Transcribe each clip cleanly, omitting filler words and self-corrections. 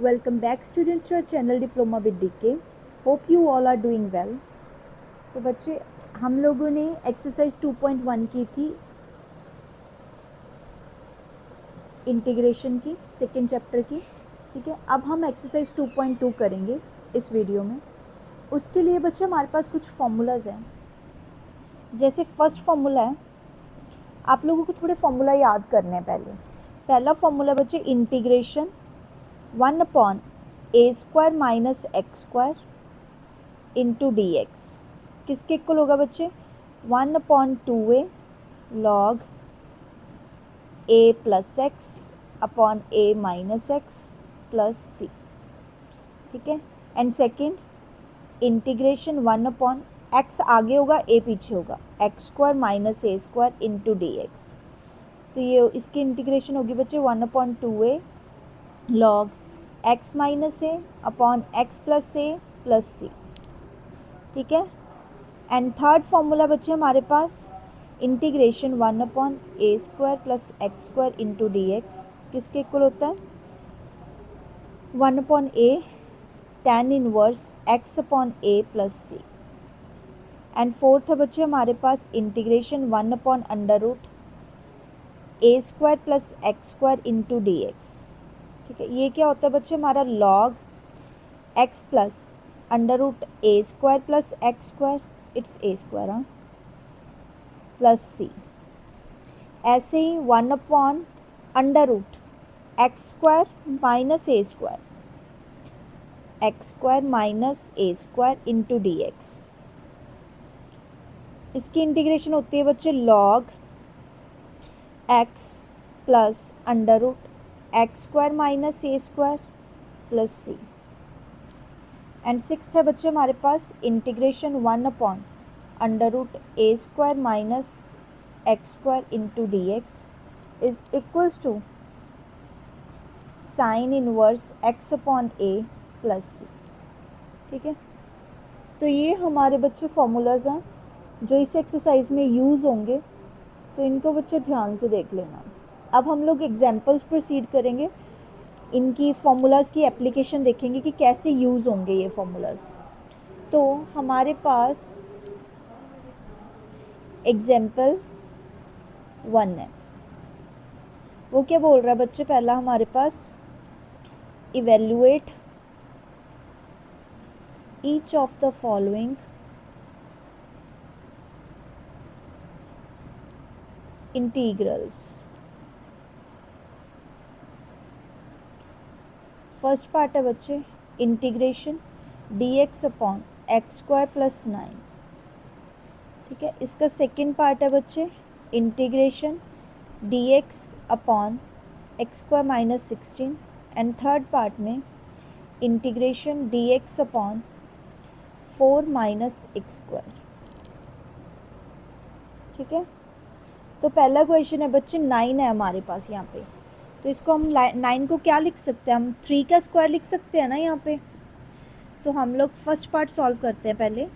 Welcome back students to our channel Diploma with DK. Hope you all are doing well. तो बच्चे हम लोगों ने एक्सरसाइज 2.1 की थी इंटीग्रेशन की सेकेंड चैप्टर की, ठीक है। अब हम एक्सरसाइज 2.2 करेंगे इस वीडियो में। उसके लिए बच्चे हमारे पास कुछ फॉर्मूलाज हैं। जैसे फर्स्ट फॉर्मूला है, आप लोगों को थोड़े फॉर्मूला याद करने हैं। पहला फॉर्मूला बच्चे integration 1/a² minus x² into dx किसके इक्वल होगा बच्चे? 1/2a log a plus x upon a minus x plus c, ठीक है। एंड सेकेंड इंटीग्रेशन 1/x आगे होगा, a पीछे होगा, x² minus a² into dx। तो ये इसकी इंटीग्रेशन होगी बच्चे 1/2a log x minus a upon x plus a plus c, ठीक है। एंड थर्ड फॉर्मूला बच्चे हमारे पास integration 1/a² plus x² into dx किसके इक्वल होता है? 1/a tan inverse x upon a plus c. And fourth है बच्चे हमारे पास integration 1/√a² plus x² into dx, ठीक है। ये क्या होता है बच्चे? हमारा log x plus √a² plus x², it's a² हाँ, प्लस सी। ऐसे ही 1/√x² minus a² x² minus a² into dx। इसकी इंटीग्रेशन होती है बच्चे log x plus √x² minus a² plus c. And sixth है बच्चे हमारे पास integration 1/√a² minus x² into dx is equals to sine inverse x upon a plus c, ठीक है। तो ये हमारे बच्चे फॉर्मूलाज हैं जो इस एक्सरसाइज में यूज़ होंगे, तो इनको बच्चे ध्यान से देख लेना। अब हम लोग एग्जाम्पल्स प्रोसीड करेंगे, इनकी फॉर्मूलाज की एप्लीकेशन देखेंगे कि कैसे यूज़ होंगे ये फॉर्मूलाज। तो हमारे पास एग्जाम्पल 1 है, वो क्या बोल रहा है बच्चे? पहला हमारे पास evaluate each of the following integrals. First part है बच्चे integration dx upon x² plus 9, ठीक है। इसका सेकेंड पार्ट है बच्चे integration dx upon x² minus 16 and third part में integration dx upon 4 minus x², ठीक है। तो पहला क्वेश्चन है बच्चे 9 है हमारे पास यहाँ पे, तो इसको हम 9 को क्या लिख सकते हैं? हम 3 का स्क्वायर लिख सकते हैं ना यहाँ पे। तो हम लोग फर्स्ट पार्ट सॉल्व करते हैं पहले।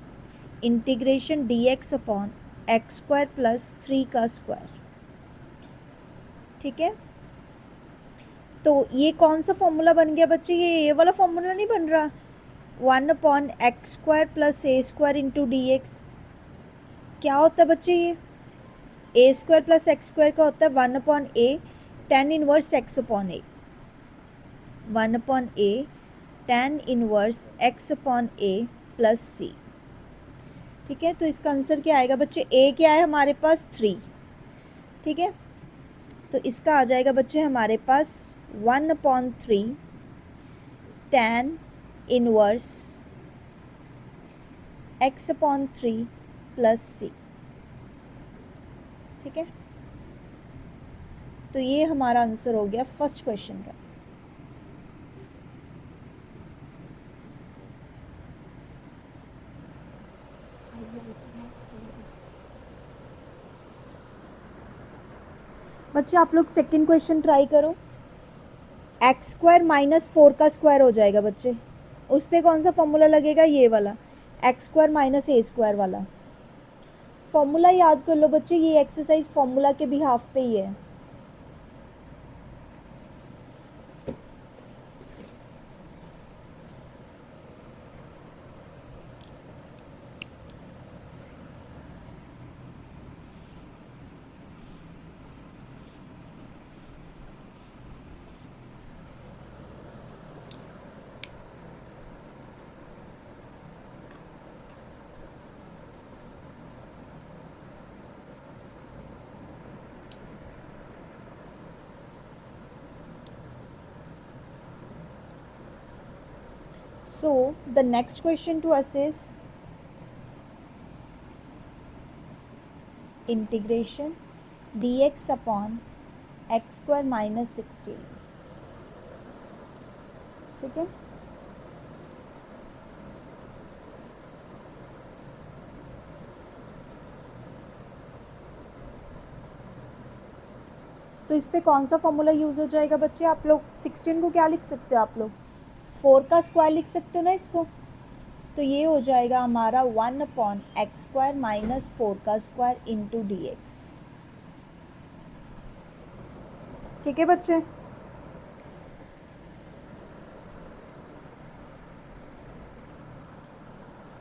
Integration dx upon x² plus 3 का स्क्वायर, ठीक है। तो ये कौन सा फॉर्मूला बन गया बच्चे? ये वाला फॉर्मूला नहीं बन रहा, 1/x² plus a² into dx। क्या होता है बच्चे? ये a² प्लस x² का होता है 1/a tan inverse x upon a, 1/a tan inverse x upon a plus c, ठीक है। तो इसका आंसर क्या आएगा बच्चे? a क्या है हमारे पास? 3, ठीक है। तो इसका आ जाएगा बच्चे हमारे पास 1/3 tan inverse x upon 3 plus c, ठीक है। तो ये हमारा आंसर हो गया फर्स्ट क्वेश्चन का। बच्चे आप लोग सेकंड क्वेश्चन ट्राई करो। x² माइनस 4 का स्क्वायर हो जाएगा बच्चे, उस पर कौन सा फॉर्मूला लगेगा? ये वाला x² माइनस a² वाला। फॉर्मूला याद कर लो बच्चे, ये एक्सरसाइज फॉर्मूला के बिहाफ पे ही है। So the next question to us is integration dx upon x square minus 16. ठीक है, तो इस पे कौन सा फॉर्मूला यूज़ हो जाएगा बच्चे? आप लोग 16 को क्या लिख सकते हो? आप लोग 4 का स्क्वायर लिख सकते हो ना इसको। तो ये हो जाएगा हमारा 1 अपॉन एक्स स्क्वायर माइनस 4 का स्क्वायर इंटू डी एक्स। ठीक है बच्चे,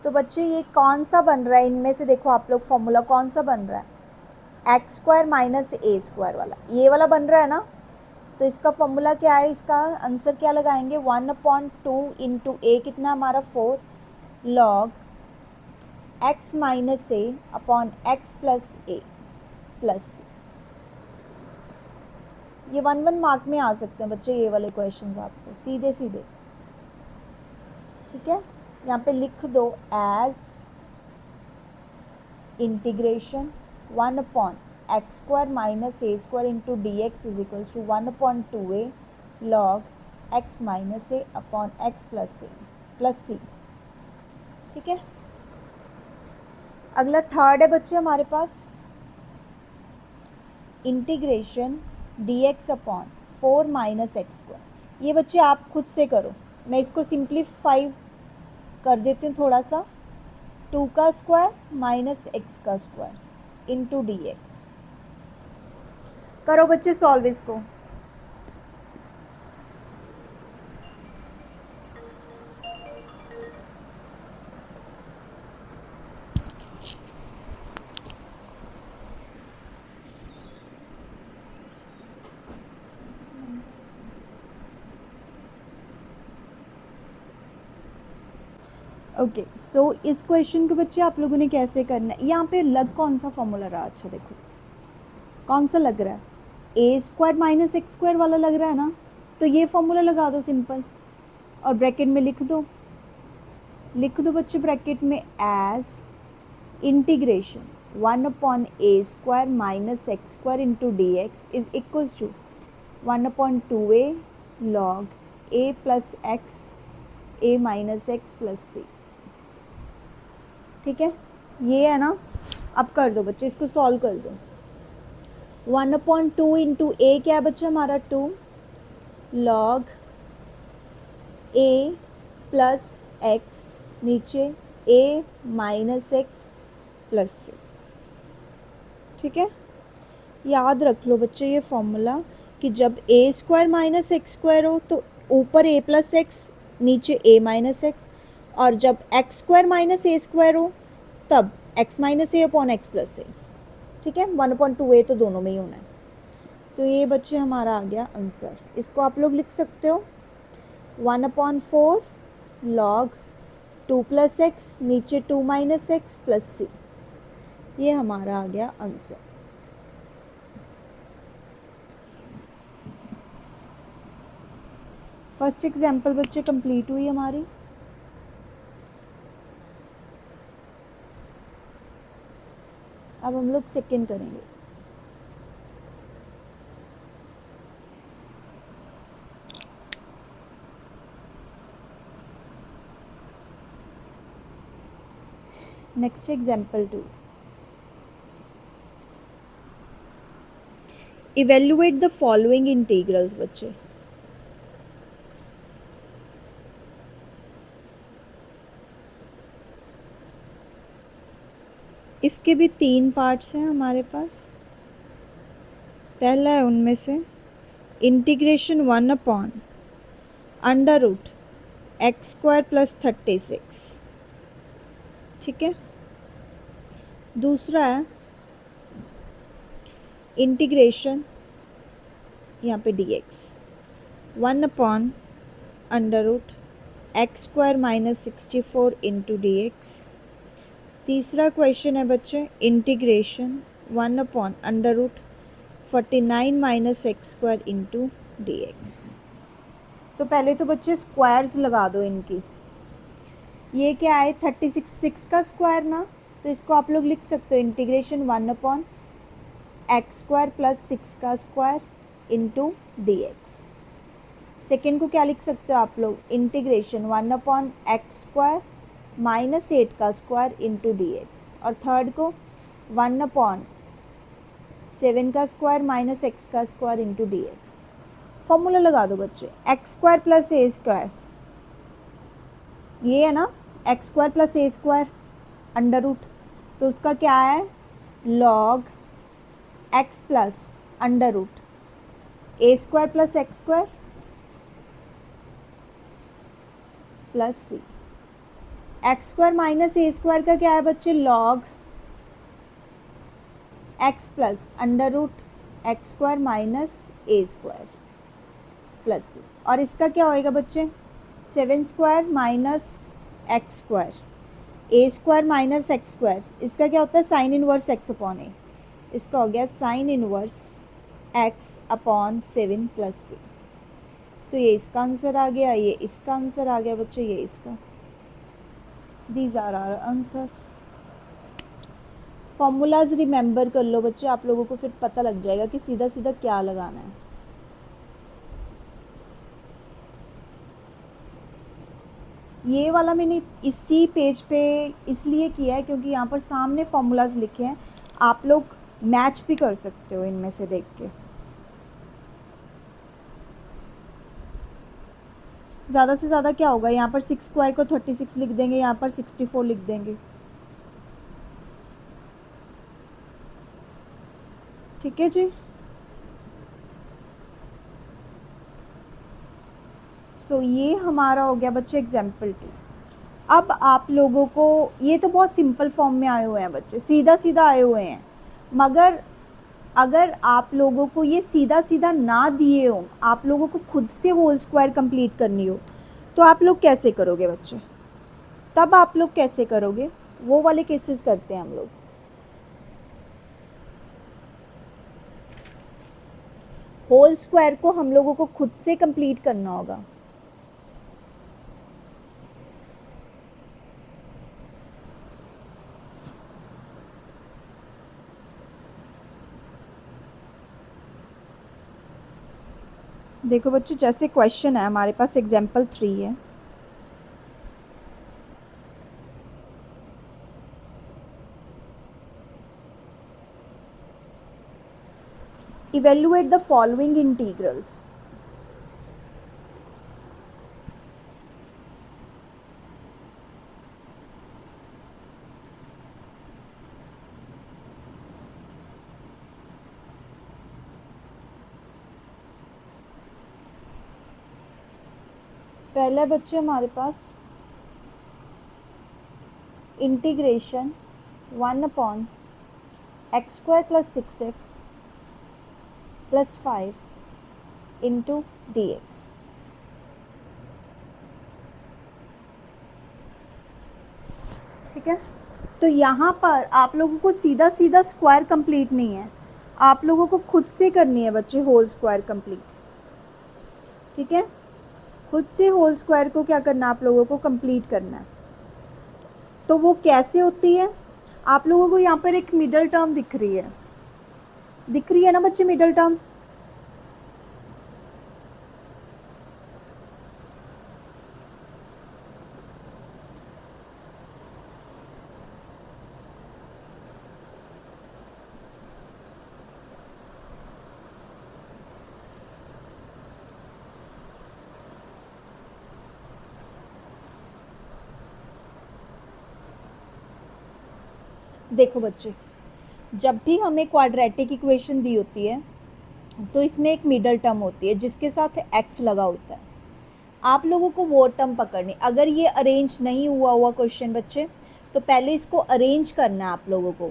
तो बच्चे ये कौन सा बन रहा है इनमें से? देखो आप लोग फॉर्मूला कौन सा बन रहा है? X square minus a square वाला, ये वाला बन रहा है ना। तो इसका फॉर्मूला क्या है? इसका आंसर क्या लगाएंगे? 1/2 इंटू ए कितना हमारा 4 log x minus a upon x plus a plus. ये 1 मार्क में आ सकते हैं बच्चे ये वाले क्वेश्चंस आपको सीधे सीधे। ठीक है, यहाँ पे लिख दो as integration 1 upon x square minus a square into d x is equals to 1/2 a log x minus a upon x plus a plus c. ठीक है, अगला थर्ड है बच्चे हमारे पास integration d x upon 4 minus x square. ये बच्चे आप खुद से करो, मैं इसको सिंप्लीफाई कर देती हूँ थोड़ा सा। 2 का स्क्वायर माइनस एक्स का स्क्वायर इंटू डी एक्स। करो बच्चे सॉल्व इसको। ओके, सो इस क्वेश्चन को बच्चे आप लोगों ने कैसे करना है? यहाँ पे लग कौन सा फॉर्मूला रहा? अच्छा देखो कौन सा लग रहा है, ए स्क्वायर माइनस एक्स स्क्वायर वाला लग रहा है ना। तो ये फॉर्मूला लगा दो सिंपल, और ब्रैकेट में लिख दो बच्चे ब्रैकेट में as integration 1 upon a square minus x square into d x is equals to 1/2 a log a plus x a minus x plus c. ठीक है, ये है ना। अब कर दो बच्चे, इसको सॉल्व कर दो। 1/2 इंटू ए क्या है बच्चा हमारा 2 लॉग ए प्लस एक्स नीचे ए माइनस एक्स प्लस सी। ठीक है, याद रख लो बच्चे ये फॉर्मूला कि जब ए स्क्वायर माइनस एक्स स्क्वायर हो तो ऊपर ए प्लस एक्स नीचे ए माइनस एक्स, और जब x square minus a square हो तब x minus a upon x plus ए। ठीक है, 1/2 ए तो दोनों में ही होना है। तो ये बच्चे हमारा आ गया आंसर। इसको आप लोग लिख सकते हो 1/4 लॉग 2 प्लस एक्स नीचे 2 माइनस एक्स प्लस सी। ये हमारा आ गया आंसर। फर्स्ट एग्जाम्पल बच्चे कंप्लीट हुई हमारी। अब हम लोग सेकेंड करेंगे। Next example 2, evaluate the following integrals बच्चे। इसके भी 3 पार्ट्स हैं हमारे पास। पहला है उनमें से integration 1 upon under root x square plus 36। ठीक है, दूसरा है इंटीग्रेशन यहाँ पे d x 1 upon under root x square minus 64 into d x. तीसरा क्वेश्चन है बच्चे integration 1 upon under root 49 minus x square into d x. तो पहले तो बच्चे स्क्वायर्स लगा दो इनकी। ये क्या है 36 6 का स्क्वायर ना, तो इसको आप लोग लिख सकते हो इंटीग्रेशन 1/x² प्लस 6 का स्क्वायर इंटू dx। सेकेंड को क्या लिख सकते हो आप लोग इंटीग्रेशन 1/x² माइनस 8 का स्क्वायर इंटू dx। और थर्ड को 1/7 का स्क्वायर माइनस x का स्क्वायर इंटू dx। फॉर्मूला लगा दो बच्चे, x² प्लस a², ये है ना x² plus a² under root, तो उसका क्या है log x plus under root a² plus x² plus c। x² minus a² का क्या है बच्चे log x plus under root x² minus a² plus c। और इसका क्या होएगा बच्चे 7² minus x², a² minus x², इसका क्या होता है sign inverse x upon a, इसका हो गया sine inverse x upon 7 plus c। तो ये इसका आंसर आ गया, ये इसका आंसर आ गया बच्चे, ये इसका। These are our answers. Formulas remember कर लो बच्चे, आप लोगों को फिर पता लग जाएगा कि सीधा सीधा क्या लगाना है। ये वाला मैंने इसी पेज पे इसलिए किया है क्योंकि यहाँ पर सामने फॉर्मूलाज लिखे हैं, आप लोग मैच भी कर सकते हो इनमें से देख के। ज़्यादा से ज़्यादा क्या होगा, यहाँ पर 6² को 36 लिख देंगे, यहाँ पर 64 लिख देंगे, ठीक है जी। सो ये हमारा हो गया बच्चे एग्जाम्पल 2। अब आप लोगों को ये तो बहुत सिंपल फॉर्म में आए हुए हैं बच्चे, सीधा सीधा आए हुए हैं, मगर अगर आप लोगों को ये सीधा सीधा ना दिए हो, आप लोगों को खुद से होल स्क्वायर कंप्लीट करनी हो, तो आप लोग कैसे करोगे बच्चे, तब आप लोग कैसे करोगे, वो वाले केसेस करते हैं हम लोग। होल स्क्वायर को हम लोगों को खुद से कंप्लीट करना होगा। देखो बच्चों, जैसे क्वेश्चन है हमारे पास एग्जाम्पल 3 है, इवेल्युएट द फॉलोइंग इंटीग्रल्स। पहला बच्चे हमारे पास integration 1/x² plus 6x plus 5 into dx। ठीक है, तो यहाँ पर आप लोगों को सीधा सीधा स्क्वायर कंप्लीट नहीं है, आप लोगों को खुद से करनी है बच्चे होल स्क्वायर कंप्लीट। ठीक है, खुद से होल स्क्वायर को क्या करना है, आप लोगों को कंप्लीट करना है। तो वो कैसे होती है, आप लोगों को यहाँ पर एक मिडल टर्म दिख रही है ना बच्चे, मिडल टर्म। देखो बच्चे, जब भी हमें क्वाड्रेटिक इक्वेशन दी होती है तो इसमें एक मिडल टर्म होती है जिसके साथ x लगा होता है। आप लोगों को वो टर्म पकड़नी, अगर ये अरेंज नहीं हुआ क्वेश्चन बच्चे, तो पहले इसको अरेंज करना है आप लोगों को।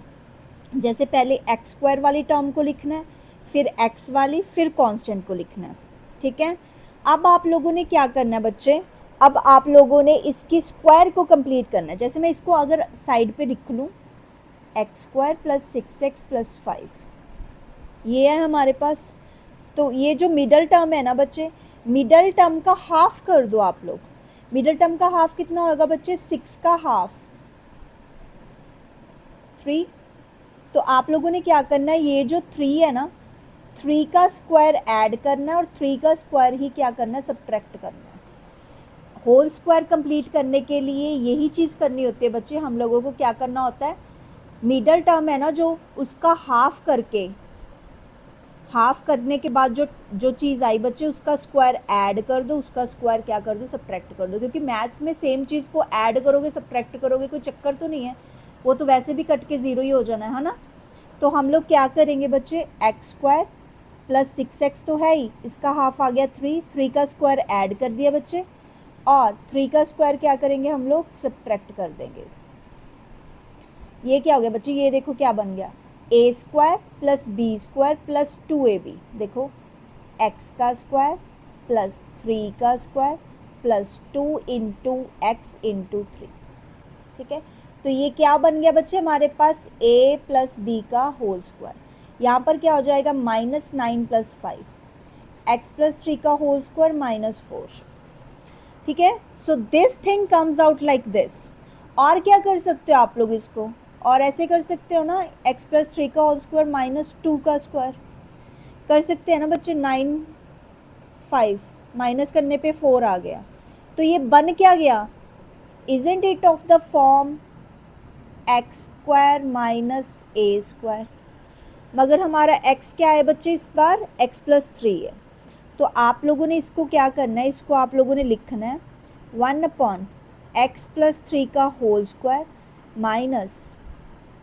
जैसे पहले x² वाली टर्म को लिखना है, फिर x वाली, फिर कांस्टेंट को लिखना है। ठीक है, अब आप लोगों ने क्या करना है बच्चे, अब आप लोगों ने इसकी स्क्वायर को कंप्लीट करना है। जैसे मैं इसको अगर साइड पे लिख लूँ, x² प्लस 6x प्लस 5, ये है हमारे पास। तो ये जो मिडल टर्म है ना बच्चे, मिडल टर्म का हाफ कर दो आप लोग, मिडल टर्म का हाफ कितना होगा बच्चे, 6 का हाफ 3। तो आप लोगों ने क्या करना है, ये जो 3 है ना, 3 का स्क्वायर ऐड करना है और 3 का स्क्वायर ही क्या करना है, सब्ट्रैक्ट करना है। होल स्क्वायर कंप्लीट करने के लिए यही चीज़ करनी होती है बच्चे, हम लोगों को क्या करना होता है, मिडल टर्म है ना जो, उसका हाफ करके, हाफ करने के बाद जो जो चीज़ आई बच्चे, उसका स्क्वायर ऐड कर दो, उसका स्क्वायर क्या कर दो, सब्ट्रैक्ट कर दो। क्योंकि मैथ्स में सेम चीज़ को ऐड करोगे सब्ट्रैक्ट करोगे कोई चक्कर तो नहीं है, वो तो वैसे भी कट के ज़ीरो ही हो जाना है ना। तो हम लोग क्या करेंगे बच्चे, एक्स स्क्वायर प्लस 6x तो है ही, इसका हाफ आ गया 3, 3 का स्क्वायर ऐड कर दिया बच्चे, और 3 का स्क्वायर क्या करेंगे हम लोग, सब्ट्रैक्ट कर देंगे। ये क्या हो गया बच्चे, ये देखो क्या बन गया, a square plus b square plus 2ab। देखो एक्स का स्क्वायर प्लस 3 का square plus 2 into x into 3। ठीक है, तो ये क्या बन गया बच्चे हमारे पास, a प्लस बी का होल स्क्वायर। यहाँ पर क्या हो जाएगा, -9 प्लस 5, एक्स प्लस 3 का होल स्क्वायर -4। ठीक है, so this thing comes out like this. और क्या कर सकते हो आप लोग इसको, और ऐसे कर सकते हो ना, एक्स प्लस 3 का होल स्क्वायर -2 का स्क्वायर कर सकते हैं ना बच्चे। 9 5 माइनस करने पे 4 आ गया, तो ये बन क्या गया, isn't it of the form x square minus a square. मगर हमारा x क्या है बच्चे, इस बार x प्लस 3 है। तो आप लोगों ने इसको क्या करना है, इसको आप लोगों ने लिखना है 1/x प्लस 3 का होल स्क्वायर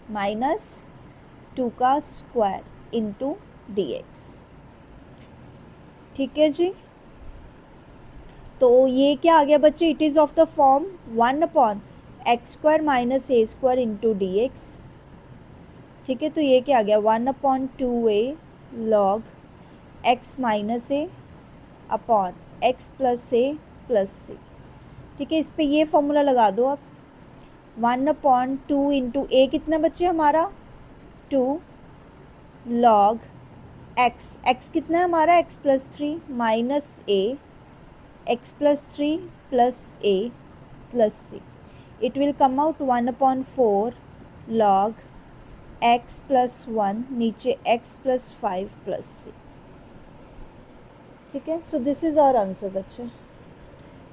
माइनस 2 का स्क्वायर इंटू dx। ठीक है जी, तो ये क्या आ गया बच्चे, it is of the form 1/x square minus a square into dx। ठीक है, तो ये क्या आ गया, 1/2a log x minus a upon x plus a plus c. ठीक है, इस पर ये फॉर्मूला लगा दो आप, 1/2 इंटू ए कितना बच्चे हमारा 2 लॉग एक्स कितना है हमारा, x plus 3 minus a x plus 3 plus a plus c. It will come out 1/4 log x plus 1 नीचे एक्स प्लस 5 प्लस सी। ठीक है, so this is our answer बच्चे,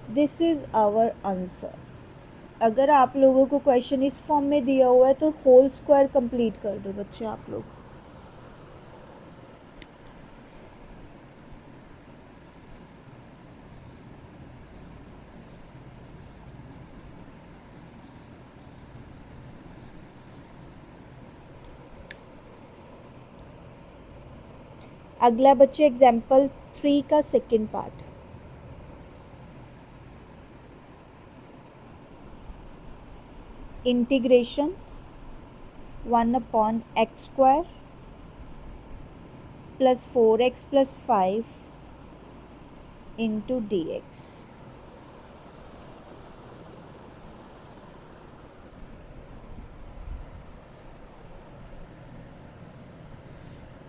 दिस इज़ आवर आंसर। अगर आप लोगों को क्वेश्चन इस form में दिया हुआ है तो होल स्क्वायर कंप्लीट कर दो बच्चे आप लोग। अगला बच्चे एग्जाम्पल 3 का second part. Integration 1/x square plus 4x plus 5 into dx।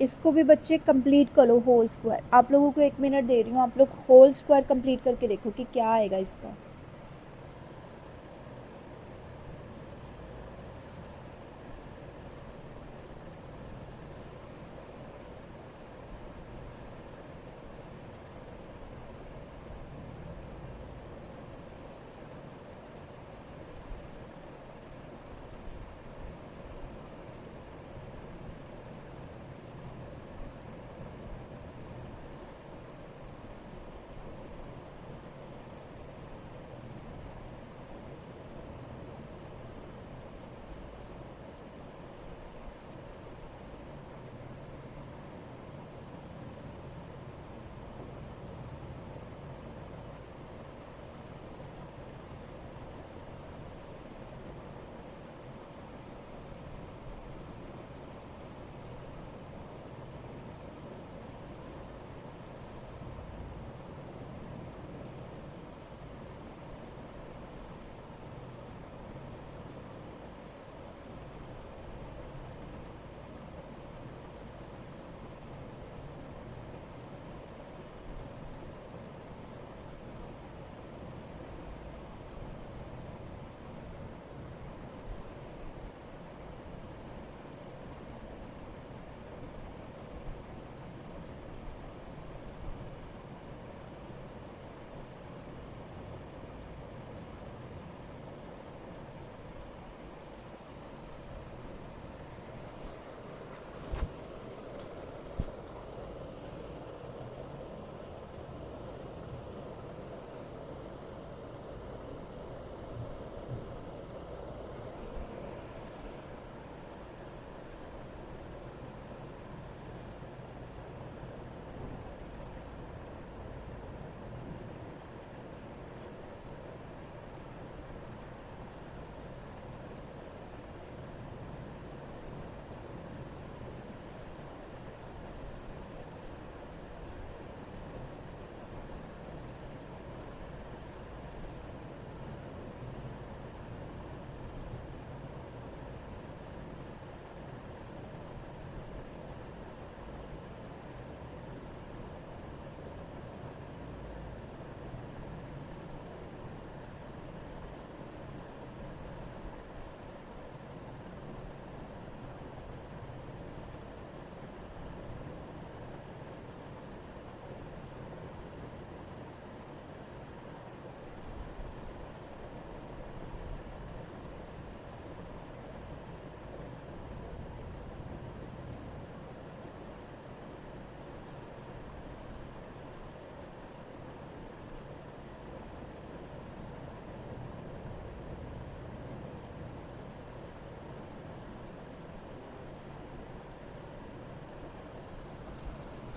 इसको भी बच्चे कंप्लीट करो होल स्क्वायर। आप लोगों को 1 मिनट दे रही हूँ, आप लोग होल स्क्वायर कंप्लीट करके देखो कि क्या आएगा इसका।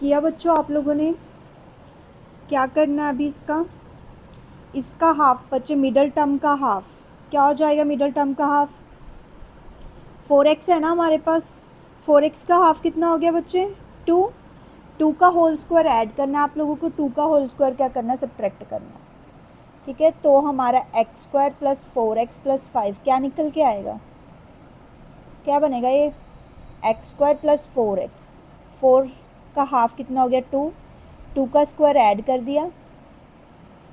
किया बच्चों आप लोगों ने? क्या करना है अभी इसका हाफ बच्चे, मिडल टर्म का हाफ क्या हो जाएगा? मिडल टर्म का हाफ 4x है ना हमारे पास, 4x का हाफ कितना हो गया बच्चे? 2। 2 का होल स्क्वायर ऐड करना है आप लोगों को, 2 का होल स्क्वायर क्या करना है? सब्ट्रैक्ट करना है। ठीक है, तो हमारा x square plus 4x plus 5 क्या निकल के आएगा? क्या बनेगा ये? एक्स स्क्वायर प्लस 4x, 4 का हाफ कितना हो गया? 2। 2 का स्क्वायर ऐड कर दिया,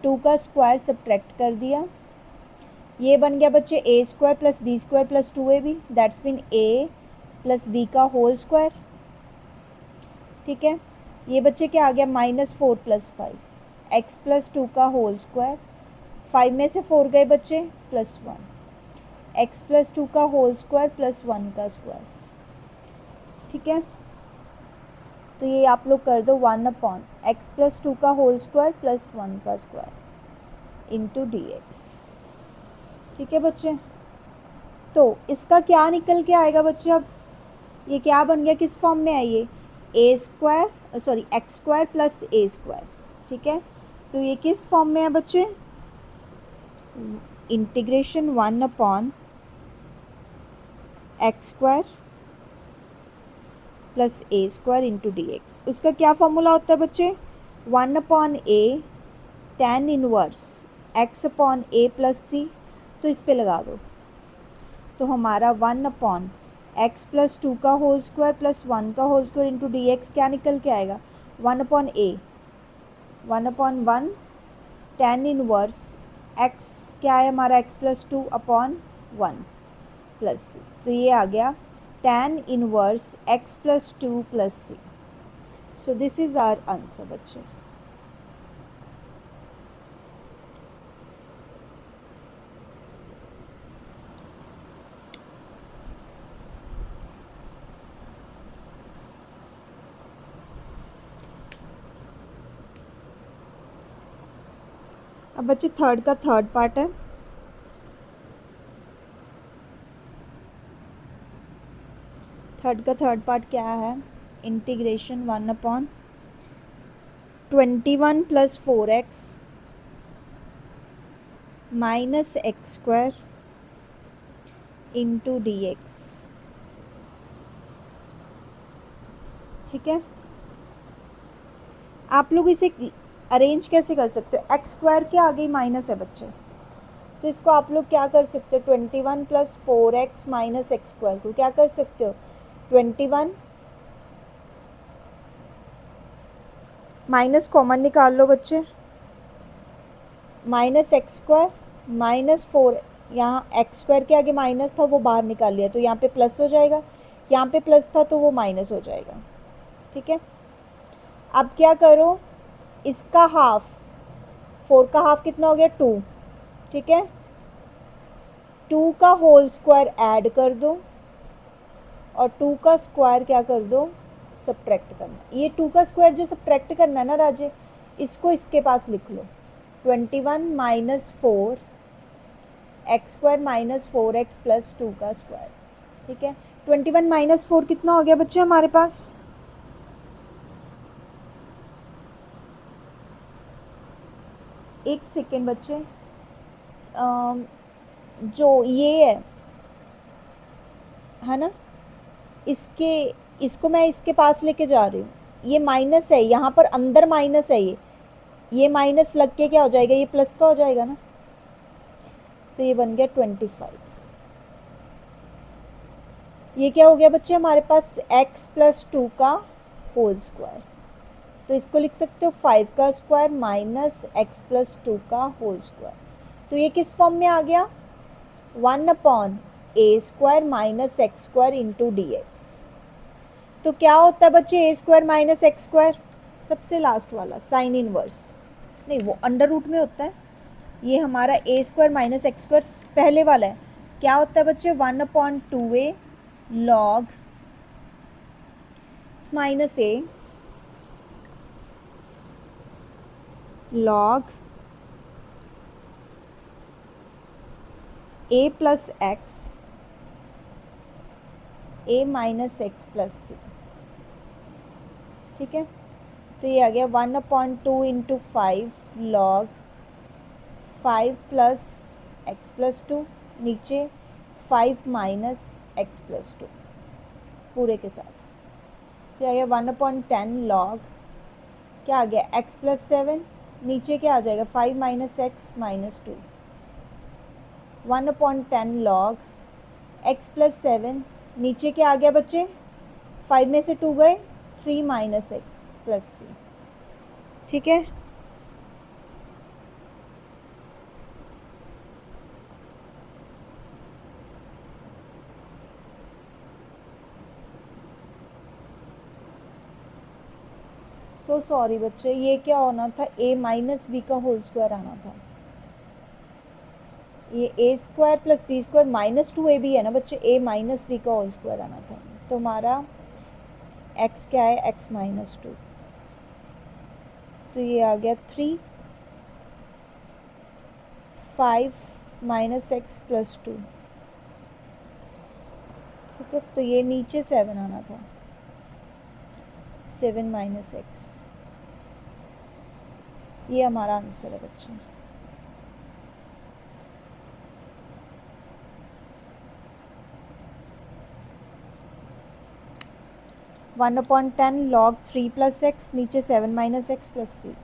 2 का स्क्वायर सब्ट्रैक्ट कर दिया, ये बन गया बच्चे a square plus b square plus 2ab, that's mean a plus b का होल स्क्वायर। ठीक है, ये बच्चे क्या आ गया? -4 प्लस 5, एक्स प्लस 2 का होल स्क्वायर, 5 में से 4 गए बच्चे, +1, एक्स प्लस 2 का होल स्क्वायर प्लस 1 का स्क्वायर। ठीक है, तो ये आप लोग कर दो 1/x प्लस 2 का होल स्क्वायर प्लस 1 का स्क्वायर इंटू dx। ठीक है बच्चे, तो इसका क्या निकल के आएगा बच्चे? अब ये क्या बन गया? किस फॉर्म में है ये? एक्स स्क्वायर प्लस ए स्क्वायर। ठीक है, तो ये किस फॉर्म में है बच्चे? इंटीग्रेशन 1/x स्क्वायर प्लस ए स्क्वायर इंटू dx। उसका क्या फॉर्मूला होता है बच्चे? 1/a tan inverse x upon a plus c। तो इस पे लगा दो, तो हमारा 1/x प्लस 2 का होल स्क्वायर प्लस 1 का होल स्क्वायर इंटू dx क्या निकल के आएगा? 1/a 1/1 tan इनवर्स x क्या है हमारा? x plus 2 upon 1 plus c। तो ये आ गया tan inverse x plus 2 plus c। So this is our answer बच्चे। अब बच्चे थर्ड का थर्ड पार्ट है। थर्ड का थर्ड पार्ट क्या है? Integration 1/21 plus 4x minus x square into dx। ठीक है, आप लोग इसे अरेंज कैसे कर सकते हो? एक्स स्क्वायर के आगे ही माइनस है बच्चे, तो इसको आप लोग क्या कर सकते हो? 21 plus 4x minus x square को क्या कर सकते हो? 21 माइनस कॉमन निकाल लो बच्चे, माइनस एक्स स्क्वायर माइनस 4, यहाँ एक्स स्क्वायर के आगे माइनस था वो बाहर निकाल लिया, तो यहाँ पे प्लस हो जाएगा, यहाँ पे प्लस था तो वो माइनस हो जाएगा। ठीक है, अब क्या करो? इसका हाफ, 4 का हाफ कितना हो गया? 2। ठीक है, 2 का होल स्क्वायर ऐड कर दो और 2 का स्क्वायर क्या कर दो? सब्ट्रैक्ट करना। ये 2 का स्क्वायर जो सब्ट्रैक्ट करना है ना राजे, इसको इसके पास लिख लो, 21 minus 4 x square minus 4x plus 2 का स्क्वायर। ठीक है, 21 माइनस 4 कितना हो गया बच्चे हमारे पास? एक सेकेंड बच्चे, जो ये है ना, इसको मैं इसके पास लेके जा रही हूँ, ये माइनस है, यहाँ पर अंदर माइनस है, ये माइनस लग के क्या हो जाएगा? ये प्लस का हो जाएगा ना, तो ये बन गया 25। ये क्या हो गया बच्चे हमारे पास? x प्लस 2 का होल स्क्वायर, तो इसको लिख सकते हो 5 का स्क्वायर माइनस एक्स प्लस 2 का होल स्क्वायर। तो ये किस फॉर्म में आ गया? 1/a square minus x square into dx। तो क्या होता है बच्चे a square minus x square? सबसे लास्ट वाला साइन इनवर्स, नहीं वो अंडर रूट में होता है, ये हमारा a square minus x square पहले वाला है। क्या होता है बच्चे? 1/2a log minus a log a plus x a minus x plus c। ठीक है, तो ये आ गया 1/2 into 5 log 5 plus x plus 2, नीचे 5 माइनस एक्स प्लस 2 पूरे के साथ। तो आ गया 1/10 लॉग, क्या आ गया एक्स प्लस 7, नीचे क्या आ जाएगा 5 minus x minus 2। 1/10 log x plus 7, नीचे क्या आ गया बच्चे, 5 में से 2 गए, 3 माइनस एक्स प्लस सी। ठीक है, सो सॉरी बच्चे, ये क्या होना था, a माइनस बी का होल स्क्वायर आना था। ये a square plus b square minus 2ab है ना बच्चे, a माइनस बी का होल स्क्वायर आना था। तो हमारा x क्या है, x माइनस 2, तो ये आ गया 3 5 माइनस एक्स प्लस 2। ठीक है, तो ये नीचे 7 आना था, 7 माइनस एक्स। ये हमारा आंसर है बच्चे। One upon 10 log 3 plus x, नीचे 7 माइनस एक्स प्लस सी।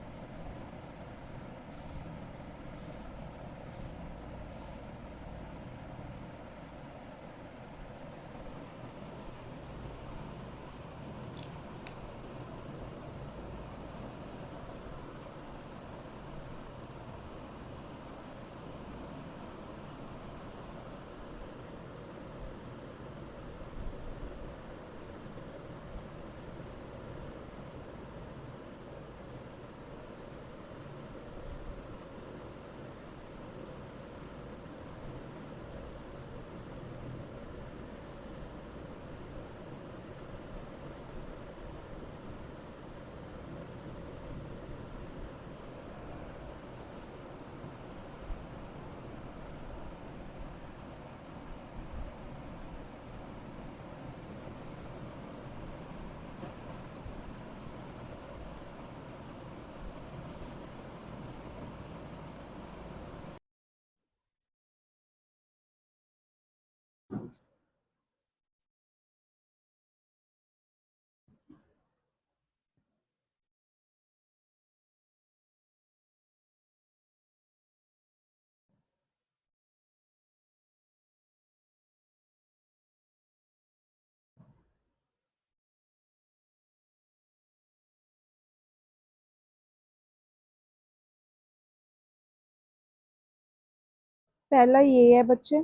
पहला ये है बच्चे,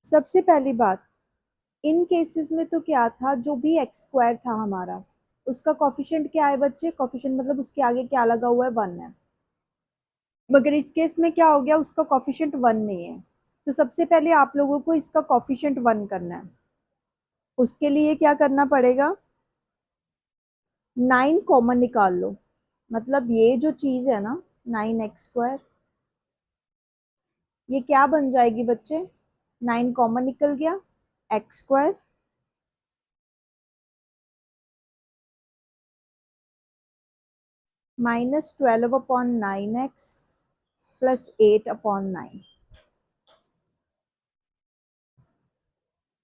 सबसे पहली बात, इन केसेस में तो क्या था, जो भी एक्स स्क्वायर था हमारा, उसका कॉफिशिएंट क्या है बच्चे, कॉफिशिएंट मतलब उसके आगे क्या लगा हुआ है, 1 है। मगर इस केस में क्या हो गया, उसका कॉफिशिएंट 1 नहीं है। तो सबसे पहले आप लोगों को इसका कॉफिशिएंट 1 करना है। उसके लिए क्या करना पड़ेगा, 9 कॉमन निकाल लो। मतलब ये जो चीज़ है ना 9x², ये क्या बन जाएगी बच्चे, 9 कॉमन निकल गया, x² माइनस 12/9x प्लस 8/9।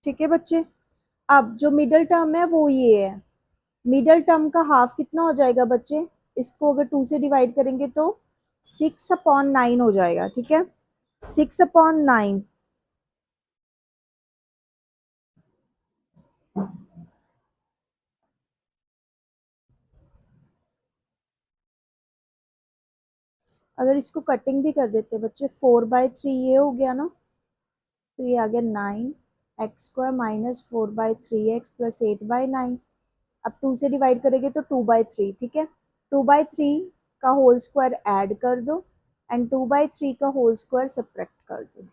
ठीक है बच्चे, अब जो मिडल टर्म है वो ये है। मिडल टर्म का हाफ कितना हो जाएगा बच्चे, इसको अगर 2 से डिवाइड करेंगे तो 6/9 हो जाएगा। ठीक है, 6/9, अगर इसको कटिंग भी कर देते बच्चे, 4/3 ये हो गया ना, तो ये आ गया 9x² माइनस 4/3x प्लस 8/9। अब 2 से डिवाइड करेंगे तो 2/3। ठीक है, 2/3 का होल स्क्वायर ऐड कर दो एंड 2/3 का होल स्क्वायर सब्ट्रैक्ट कर दो।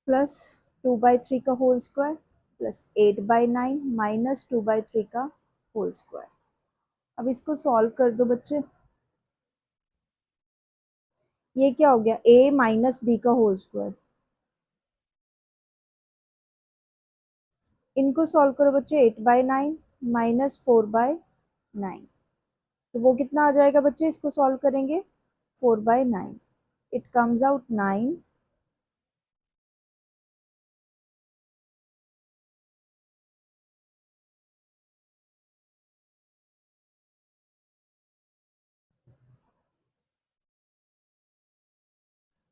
प्लस 2/3 का होल स्क्वायर प्लस 8/9 माइनस 2/3 का होल स्क्वायर। अब इसको सॉल्व कर दो बच्चे। ये क्या हो गया, a माइनस बी का होल स्क्वायर, इनको सॉल्व करो बच्चे, 8/9 माइनस 4/9, तो वो कितना आ जाएगा बच्चे, इसको सॉल्व करेंगे 4/9, इट कम्स आउट 9।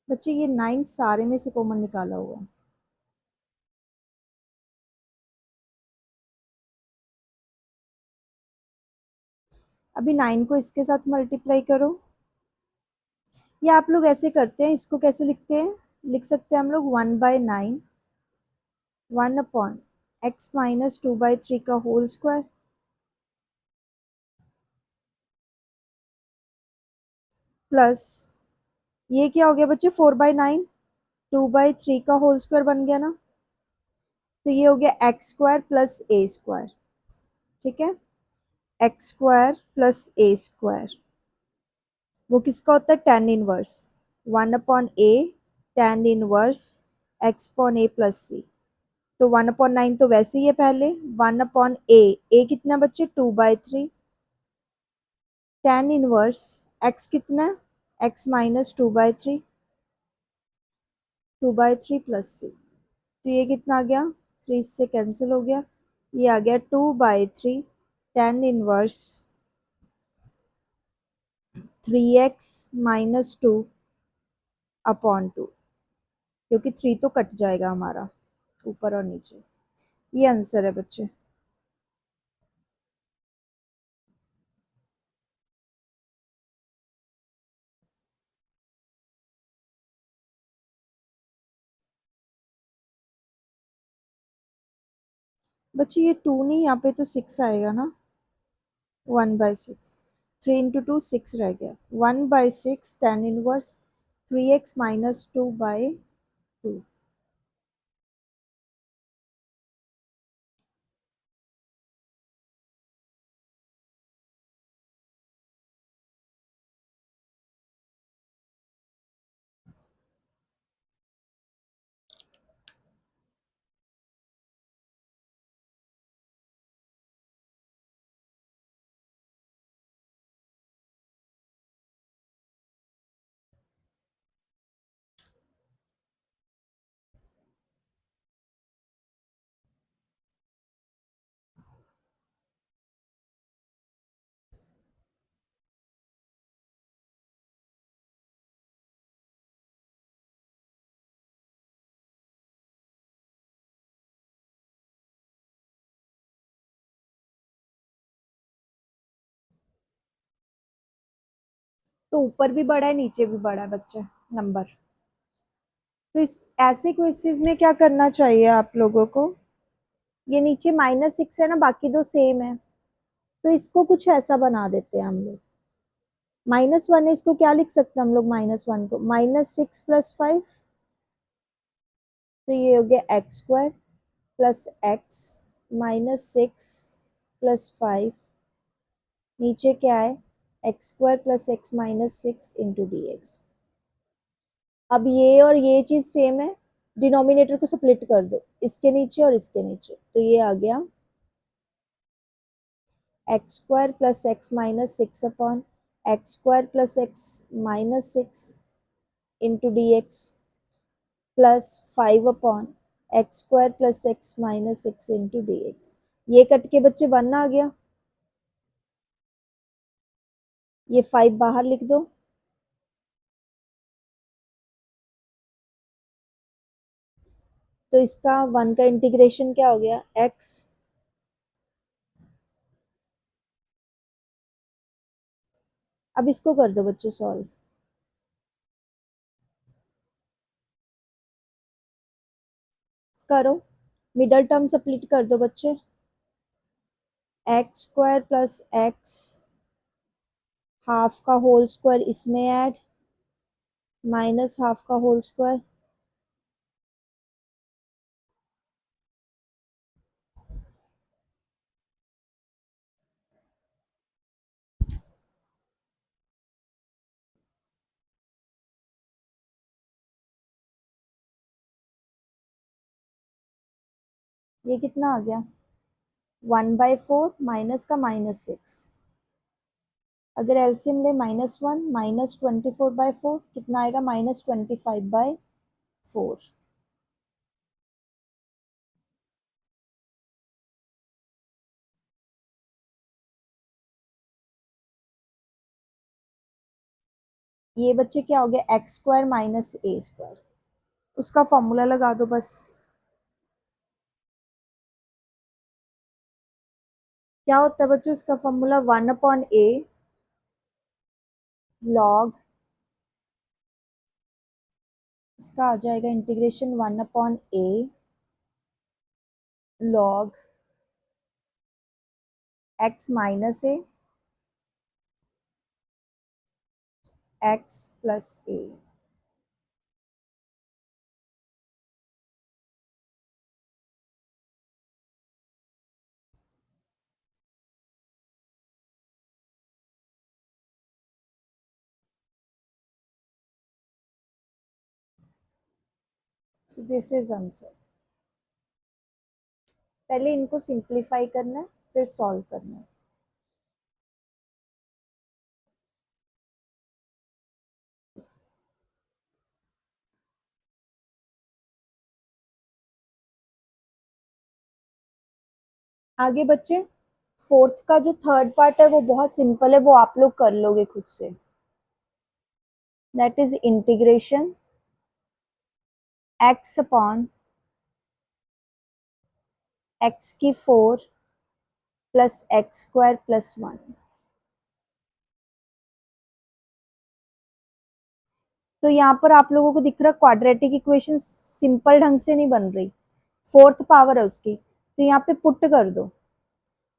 बच्चे ये 9 सारे में से कॉमन निकाला हुआ है। अभी 9 को इसके साथ मल्टीप्लाई करो, या आप लोग ऐसे करते हैं, इसको कैसे लिखते हैं, लिख सकते हैं हम लोग 1/9 1/x-2/3 का होल स्क्वायर प्लस ये क्या हो गया बच्चे, 4/9 2/3 का होल स्क्वायर बन गया ना, तो ये हो गया x² प्लस a²। ठीक है, x² प्लस a², वो किसका होता है, tan inverse 1/a tan inverse x/a plus c। तो 1/9 तो वैसे ही है पहले, 1/a कितना बच्चे, 2/3 tan इनवर्स x कितना है, x माइनस 2/3 2/3 प्लस c, तो ये कितना आ गया, 3 से कैंसिल हो गया, ये आ गया 2/3 tan इनवर्स 3x-2/2, क्योंकि 3 तो कट जाएगा हमारा ऊपर और नीचे। ये आंसर है बच्चे। बच्चे ये 2 नहीं, यहाँ पे तो 6 आएगा ना, 1/6, 3 इंटू 2 6 रह गया, 1/6 tan इनवर्स 3x-2/2। तो ऊपर भी बड़ा है, नीचे भी बड़ा है बच्चे नंबर। तो इस ऐसे क्वेश्चंस में क्या करना चाहिए आप लोगों को, ये नीचे -6 है ना, बाकी दो सेम है, तो इसको कुछ ऐसा बना देते हैं हम लोग, -1 है, इसको क्या लिख सकते हैं हम लोग, -1 को -6 + 5, तो ये हो गया x² प्लस x -6 + 5, नीचे क्या है, x² plus x -6 into dx। अब ये और ये चीज सेम है, डिनोमिनेटर को स्प्लिट कर दो, इसके नीचे और इसके नीचे, तो ये आ गया x² plus x -6 upon x² plus x -6 into dx plus 5 upon x² plus x -6 into dx। ये कट के बच्चे 1 आ गया, ये 5 बाहर लिख दो, तो इसका 1 का इंटीग्रेशन क्या हो गया, x। अब इसको कर दो बच्चों सॉल्व, करो, मिडल टर्म स्प्लिट कर दो बच्चे, x² प्लस x हाफ का होल स्क्वायर इसमें ऐड माइनस हाफ का होल स्क्वायर, ये कितना आ गया 1/4 माइनस का -6, अगर एलसीएम ले -1 -24/4 कितना आएगा -25/4। ये बच्चे क्या हो गया x² - a², उसका फॉर्मूला लगा दो बस। क्या होता है बच्चों उसका फॉर्मूला 1/a लॉग, इसका आ जाएगा integration 1/a log x - a x + a। So this is answer. पहले इनको सिंप्लीफाई करना है फिर सॉल्व करना है। आगे बच्चे फोर्थ का जो थर्ड पार्ट है वो बहुत सिंपल है, वो आप लोग कर लोगे खुद से। That is integration x/(x⁴ + x² + 1)। तो यहाँ पर आप लोगों को दिख रहा क्वाड्रेटिक इक्वेशन सिंपल ढंग से नहीं बन रही, फोर्थ पावर है उसकी, तो यहाँ पे पुट कर दो,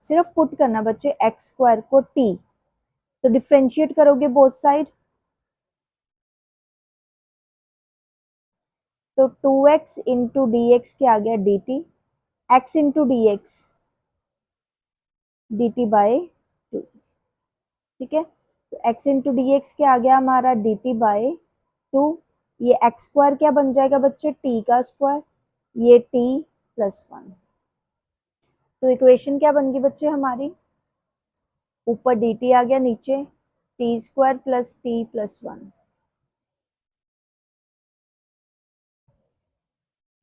सिर्फ पुट करना बच्चे x² को t, तो डिफ्रेंशिएट करोगे बोथ साइड, तो 2x इंटू dx क्या आ गया dt, x into dx dt/2, ठीक है। तो x इंटू डी एक्स क्या आ गया हमारा dt/2, ये x² क्या बन जाएगा बच्चे t का स्क्वायर, ये t + 1। तो इक्वेशन क्या बन गई बच्चे हमारी, ऊपर dt आ गया नीचे t² + t + 1।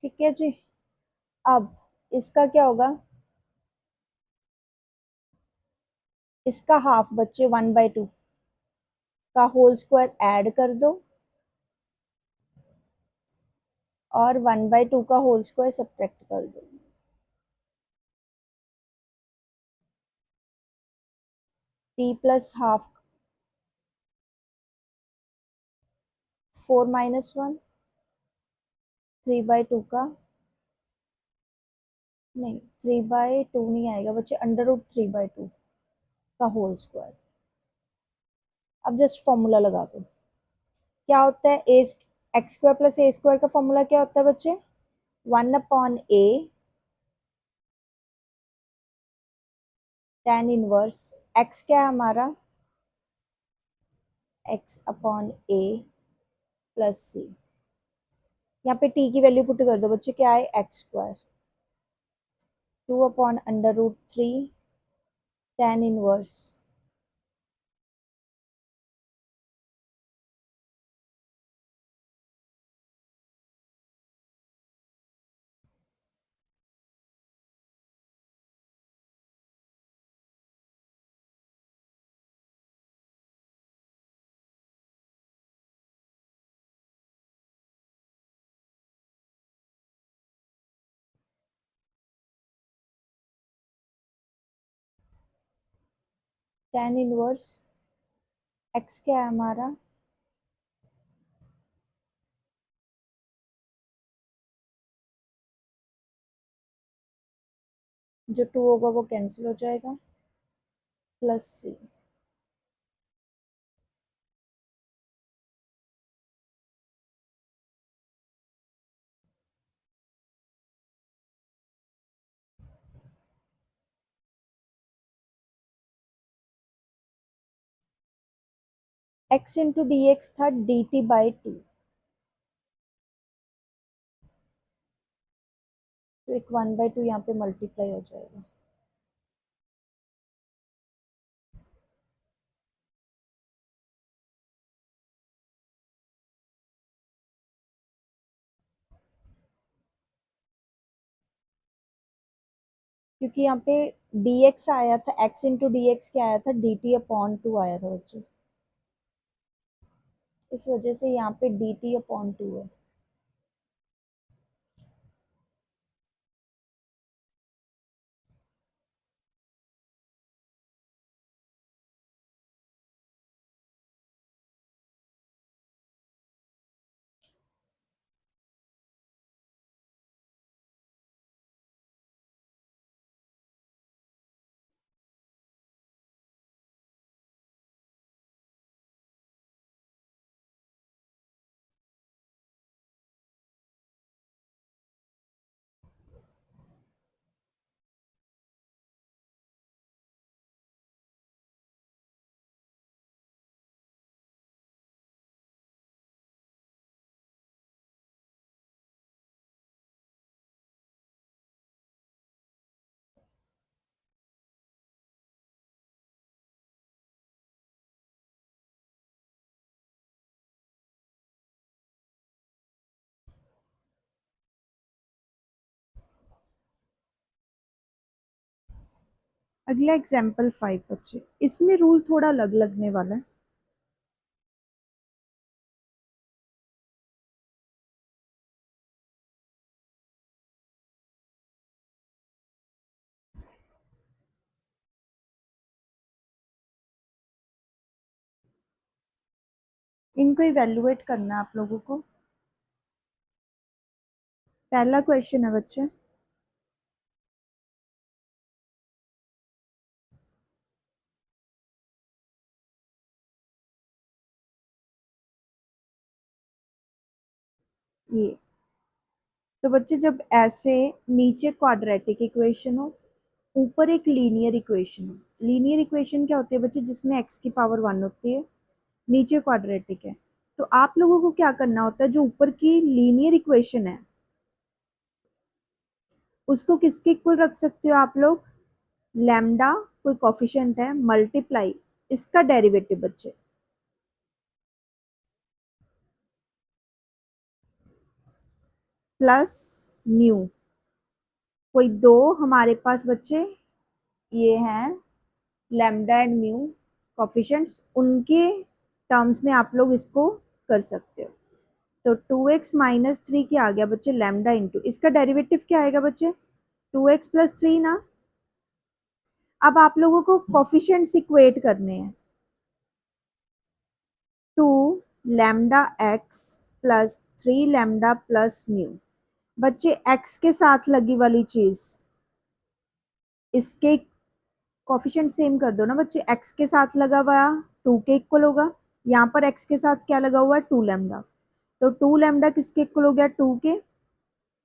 ठीक है जी। अब इसका क्या होगा, इसका हाफ बच्चे 1/2 का होल स्क्वायर ऐड कर दो और 1/2 का होल स्क्वायर सब्ट्रैक्ट कर दो। t + हाफ 4 - 1 3/2 का, नहीं 3/2 नहीं आएगा बच्चे, √3/2 का होल स्क्वायर। अब जस्ट फॉर्मूला लगा दो, क्या होता है x² + a² का फॉर्मूला क्या होता है बच्चे 1/a tan इनवर्स x क्या है हमारा x/a + c। यहाँ पे t की वैल्यू पुट कर दो बच्चे, क्या है x², 2/√3 tan inverse tan inverse x क्या है हमारा जो 2 होगा वो कैंसिल हो जाएगा +c। x into d x था dt/2, तो एक 1/2 यहाँ पे मल्टीप्लाई हो जाएगा। क्योंकि यहाँ पे dx आया था, x इंटू डी एक्स क्या आया था, dt/2 आया था बच्चे, इस वजह से यहाँ पे dt/2 है। अगला एग्जाम्पल 5 बच्चे, इसमें रूल थोड़ा अलग लगने वाला है। इनको इवेल्युएट करना है आप लोगों को। पहला क्वेश्चन है बच्चे, ये तो बच्चे जब ऐसे नीचे क्वाड्रेटिक इक्वेशन हो, ऊपर एक लीनियर इक्वेशन हो। लीनियर इक्वेशन क्या होती है बच्चे, जिसमें x की पावर 1 होती है, नीचे क्वाड्रेटिक है। तो आप लोगों को क्या करना होता है, जो ऊपर की लीनियर इक्वेशन है उसको किसके इक्वल रख सकते हो आप लोग, लैम्डा कोई कॉफिशिएंट है मल्टीप्लाई इसका डेरिवेटिव बच्चे, प्लस म्यू। कोई दो हमारे पास बच्चे ये हैं लैम्डा एंड म्यू कॉफिशिएंट्स, उनके टर्म्स में आप लोग इसको कर सकते हो। तो 2x माइनस 3 क्या आ गया बच्चे, लैम्डा इंटू इसका डेरिवेटिव क्या आएगा बच्चे, 2x प्लस 3 ना। अब आप लोगों को कॉफिशिएंट्स इक्वेट करने हैं, 2 lambda x plus 3 lambda plus mu. बच्चे x के साथ लगी वाली चीज, इसके कॉफिशिएंट सेम कर दो ना बच्चे, x के साथ लगा हुआ 2 के इक्वल होगा, यहाँ पर x के साथ क्या लगा हुआ है 2 लैम्डा, तो 2 लैम्डा किसके इक्वल हो गया 2 के,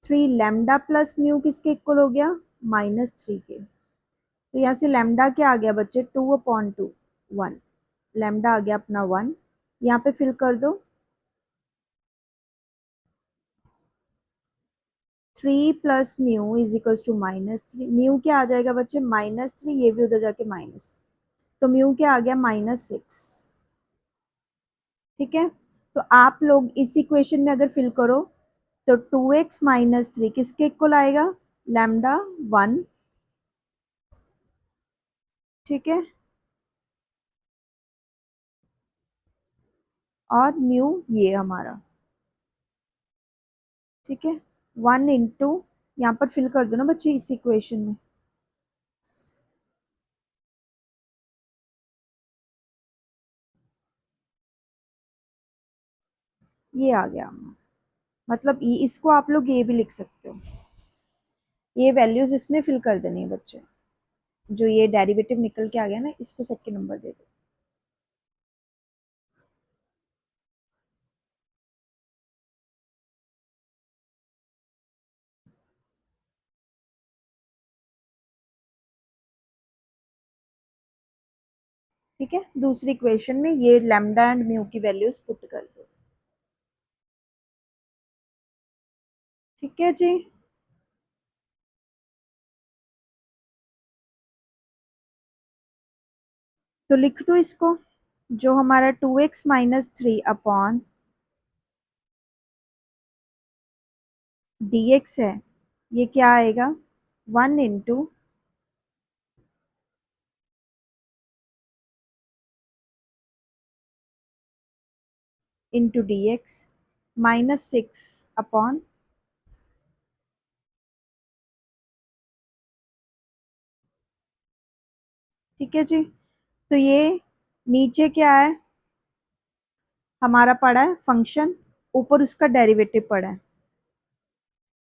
3 लैम्डा प्लस म्यू किसके इक्वल हो गया -3 के। तो यहाँ से लैम्डा क्या आ गया बच्चे 2/2 1, लैम्डा आ गया अपना 1, यहाँ पे फिल कर दो 3 plus mu is equal to -3, mu क्या आ जाएगा बच्चे -3, ये भी उधर जाके माइनस, तो म्यू क्या आ गया -6। ठीक है, तो आप लोग इस इक्वेशन में अगर फिल करो तो 2x माइनस 3 किसके इक्वल आएगा, लैम्डा 1। ठीक है, और म्यू ये हमारा, ठीक है 1 इंटू, यहाँ पर फिल कर दो ना बच्चे इस इक्वेशन में, ये आ गया। मतलब इसको आप लोग ये भी लिख सकते हो, ये वैल्यूज इसमें फिल कर देनी है बच्चे, जो ये डेरिवेटिव निकल के आ गया ना इसको सेकंड नंबर दे दो। ठीक है, दूसरी इक्वेशन में ये लैम्डा एंड म्यू की वैल्यूज पुट कर दो। ठीक है जी। तो लिख दो इसको, जो हमारा 2x माइनस 3 अपॉन dx है, ये क्या आएगा 1 into d x minus 6 upon, ठीक है जी। तो ये नीचे क्या है हमारा पड़ा है फंक्शन, ऊपर उसका डेरिवेटिव पड़ा है,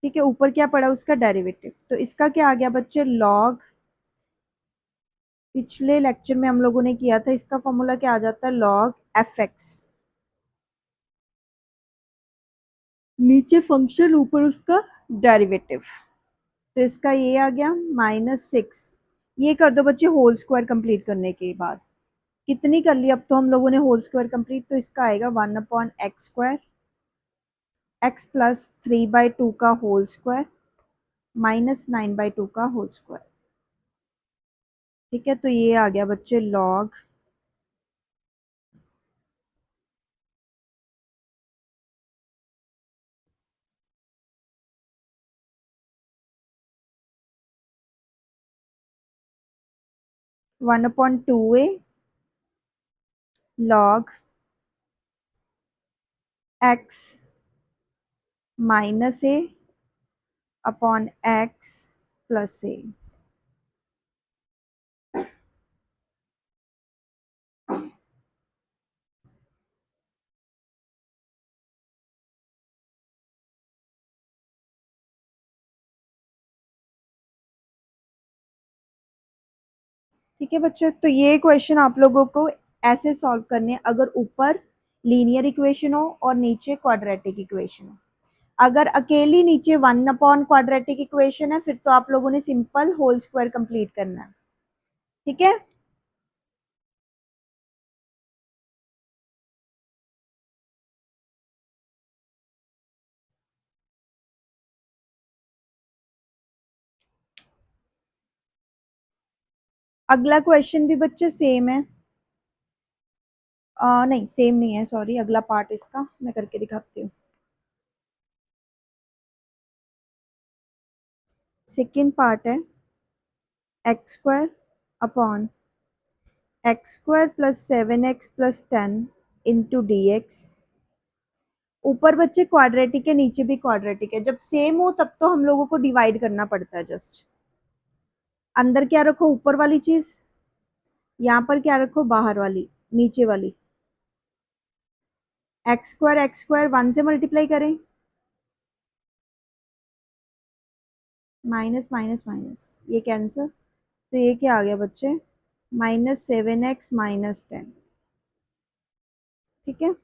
ठीक है। ऊपर क्या पड़ा उसका डेरिवेटिव, तो इसका क्या आ गया बच्चे लॉग, पिछले लेक्चर में हम लोगों ने किया था, इसका फॉर्मूला क्या आ जाता है लॉग एफ एक्स, नीचे फंक्शन ऊपर उसका डेरिवेटिव, तो इसका ये आ गया -6। ये कर दो बच्चे होल स्क्वायर कंप्लीट करने के बाद, कितनी कर ली अब तो हम लोगों ने होल स्क्वायर कंप्लीट, तो इसका आएगा 1/x² x प्लस 3/2 का होल स्क्वायर -9/2 का होल स्क्वायर, ठीक है। तो ये आ गया बच्चे log 1/2a log x minus a upon x plus a, ठीक है बच्चों। तो ये क्वेश्चन आप लोगों को ऐसे सॉल्व करने हैं, अगर ऊपर लीनियर इक्वेशन हो और नीचे क्वाड्रेटिक इक्वेशन हो। अगर अकेली नीचे 1/क्वाड्रेटिक इक्वेशन है, फिर तो आप लोगों ने सिंपल होल स्क्वायर कंप्लीट करना है, ठीक है। अगला क्वेश्चन भी बच्चे सेम है, नहीं सेम नहीं है, सॉरी, अगला पार्ट इसका मैं करके दिखाती हूँ। सेकेंड पार्ट है x² upon x² plus 7x plus 10 into d x. ऊपर बच्चे क्वाड्रेटिक है, नीचे भी क्वाड्रेटिक है, जब सेम हो तब तो हम लोगों को डिवाइड करना पड़ता है जस्ट। अंदर क्या रखो ऊपर वाली चीज, यहाँ पर क्या रखो बाहर वाली, नीचे वाली। x² 1 से मल्टीप्लाई करें, माइनस माइनस माइनस ये कैंसर, तो ये क्या आ गया बच्चे -7x माइनस 10, ठीक है।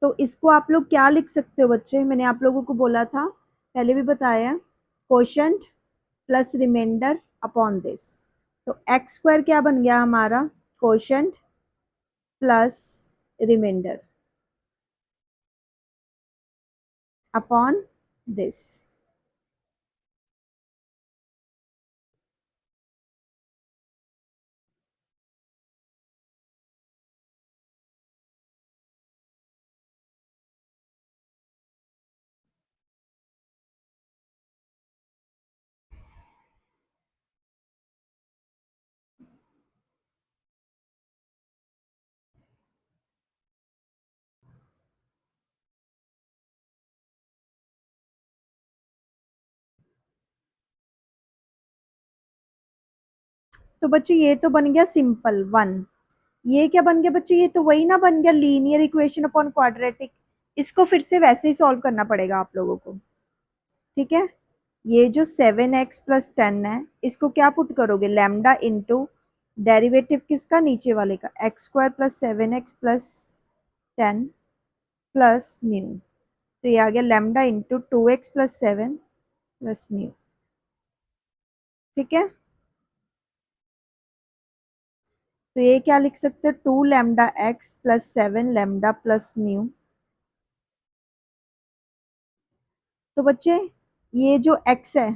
तो इसको आप लोग क्या लिख सकते हो बच्चे, मैंने आप लोगों को बोला था पहले भी बताया, quotient plus remainder upon this. तो x² क्या बन गया हमारा quotient plus remainder upon this. तो बच्चे ये तो बन गया सिंपल 1, ये क्या बन गया बच्चे, ये तो वही ना बन गया लीनियर इक्वेशन अपॉन क्वाड्रेटिक। इसको फिर से वैसे ही सॉल्व करना पड़ेगा आप लोगों को, ठीक है। ये जो 7x प्लस 10 है, इसको क्या पुट करोगे लैम्डा इंटू डेरिवेटिव किसका नीचे वाले का, x² plus 7x plus 10 plus mu, तो ये आ गया lambda into 2x plus 7 plus mu, ठीक है। तो ये क्या लिख सकते हो 2 λx प्लस 7 λ प्लस म्यू। तो बच्चे ये जो x है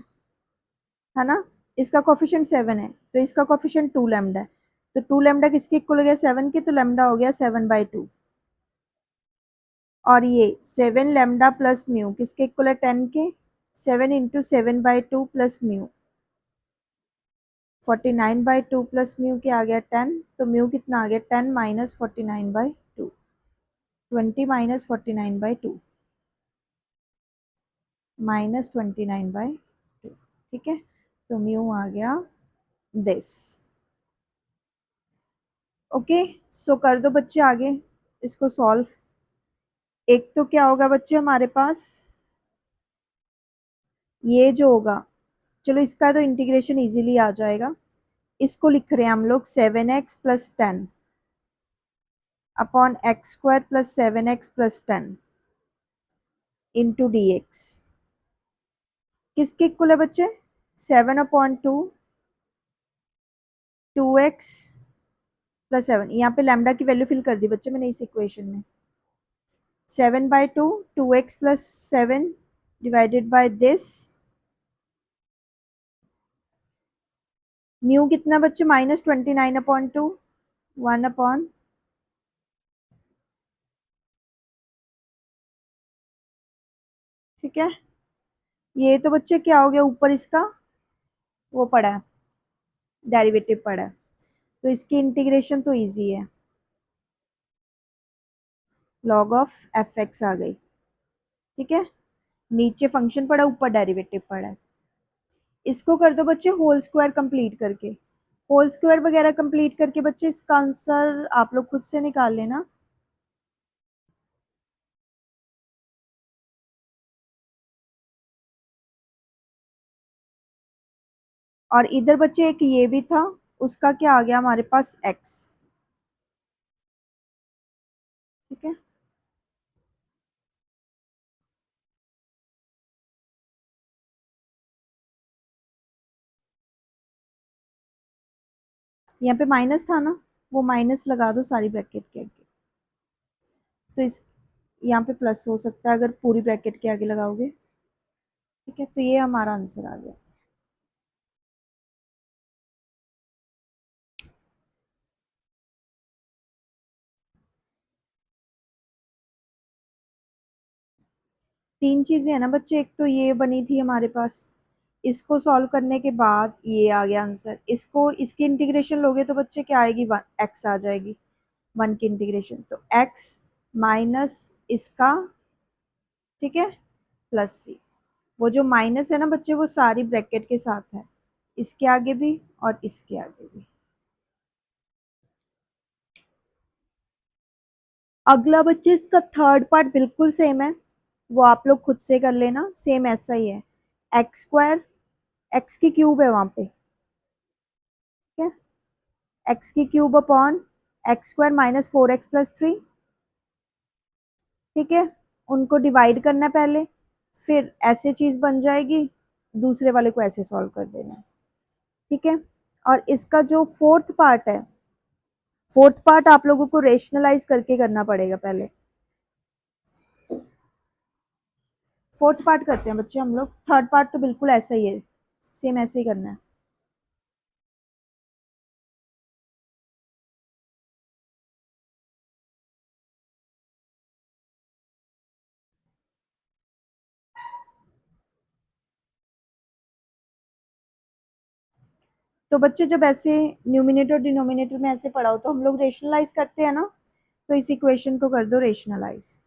है ना, इसका कोफिशिएंट 7 है तो इसका कोफिशिएंट 2 लैम्डा है, तो 2 लैम्डा किसके इक्वल हो गया 7 के, तो लैम्डा हो गया 7/2। और ये 7 लैम्डा प्लस म्यू किसके इक्वल है 10 के, 7 into 7/2 plus mu 49/2 plus mu क्या आ गया 10, तो म्यू कितना आ गया 10 माइनस 49/2, 20 माइनस 49/2 माइनस 29/2, ठीक है, तो म्यू आ गया दिस। ओके, सो कर दो बच्चे आगे इसको सॉल्व। एक तो क्या होगा बच्चे हमारे पास, ये जो होगा, चलो इसका तो इंटीग्रेशन इजीली आ जाएगा। इसको लिख रहे हैं हम लोग 7x plus 10 upon x square plus 7x plus 10 into d x किसके इक्वल है बच्चे, 7/2 2x प्लस 7, यहाँ पे लैम्डा की वैल्यू फिल कर दी बच्चे मैंने इस इक्वेशन में, 7/2 2x plus 7 divided by this, mu कितना बच्चे -29/2 1 अपॉन, ठीक है, ये तो बच्चे क्या हो गया ऊपर इसका वो पड़ा है, डेरिवेटिव पड़ा है, तो इसकी इंटीग्रेशन तो इजी है, लॉग ऑफ एफ एक्स आ गई, ठीक है, नीचे फंक्शन पड़ा ऊपर डेरिवेटिव पड़ा है। इसको कर दो बच्चे होल स्क्वायर कंप्लीट करके, होल स्क्वायर वगैरह कंप्लीट करके बच्चे इसका आंसर आप लोग खुद से निकाल लेना। और इधर बच्चे एक ये भी था, उसका क्या आ गया हमारे पास x, ठीक है, यहाँ पे माइनस था ना, वो माइनस लगा दो सारी ब्रैकेट के आगे, तो इस यहाँ पे प्लस हो सकता है अगर पूरी ब्रैकेट के आगे लगाओगे, ठीक है, तो ये हमारा आंसर आ गया। तीन चीजें है ना बच्चे, एक तो ये बनी थी हमारे पास, इसको सॉल्व करने के बाद ये आ गया आंसर, इसको इसकी इंटीग्रेशन लोगे तो बच्चे क्या आएगी 1x आ जाएगी, 1 की इंटीग्रेशन, तो x माइनस इसका, ठीक है, प्लस सी, वो जो माइनस है ना बच्चे वो सारी ब्रैकेट के साथ है, इसके आगे भी और इसके आगे भी। अगला बच्चे इसका थर्ड पार्ट बिल्कुल सेम है, वो आप लोग खुद से कर लेना, सेम ऐसा ही है, एक्स स्क्वायर, एक्स की क्यूब है वहां पे, ठीक है, एक्स की cube upon x square minus 4x plus 3, ठीक है, उनको डिवाइड करना है पहले, फिर ऐसे चीज बन जाएगी, दूसरे वाले को ऐसे सॉल्व कर देना है, ठीक है, और इसका जो फोर्थ पार्ट है, फोर्थ पार्ट आप लोगों को रेशनलाइज करके करना पड़ेगा पहले, फोर्थ पार्ट करते हैं बच्चे हम लोग, थर्ड पार्ट तो बिल्कुल ऐसा ही है, सेम ऐसे ही करना है। तो बच्चे जब ऐसे न्यूमिनेटर डिनोमिनेटर में ऐसे पढ़ा हो तो हम लोग रेशनलाइज करते हैं ना, तो इस इक्वेशन को कर दो रेशनलाइज,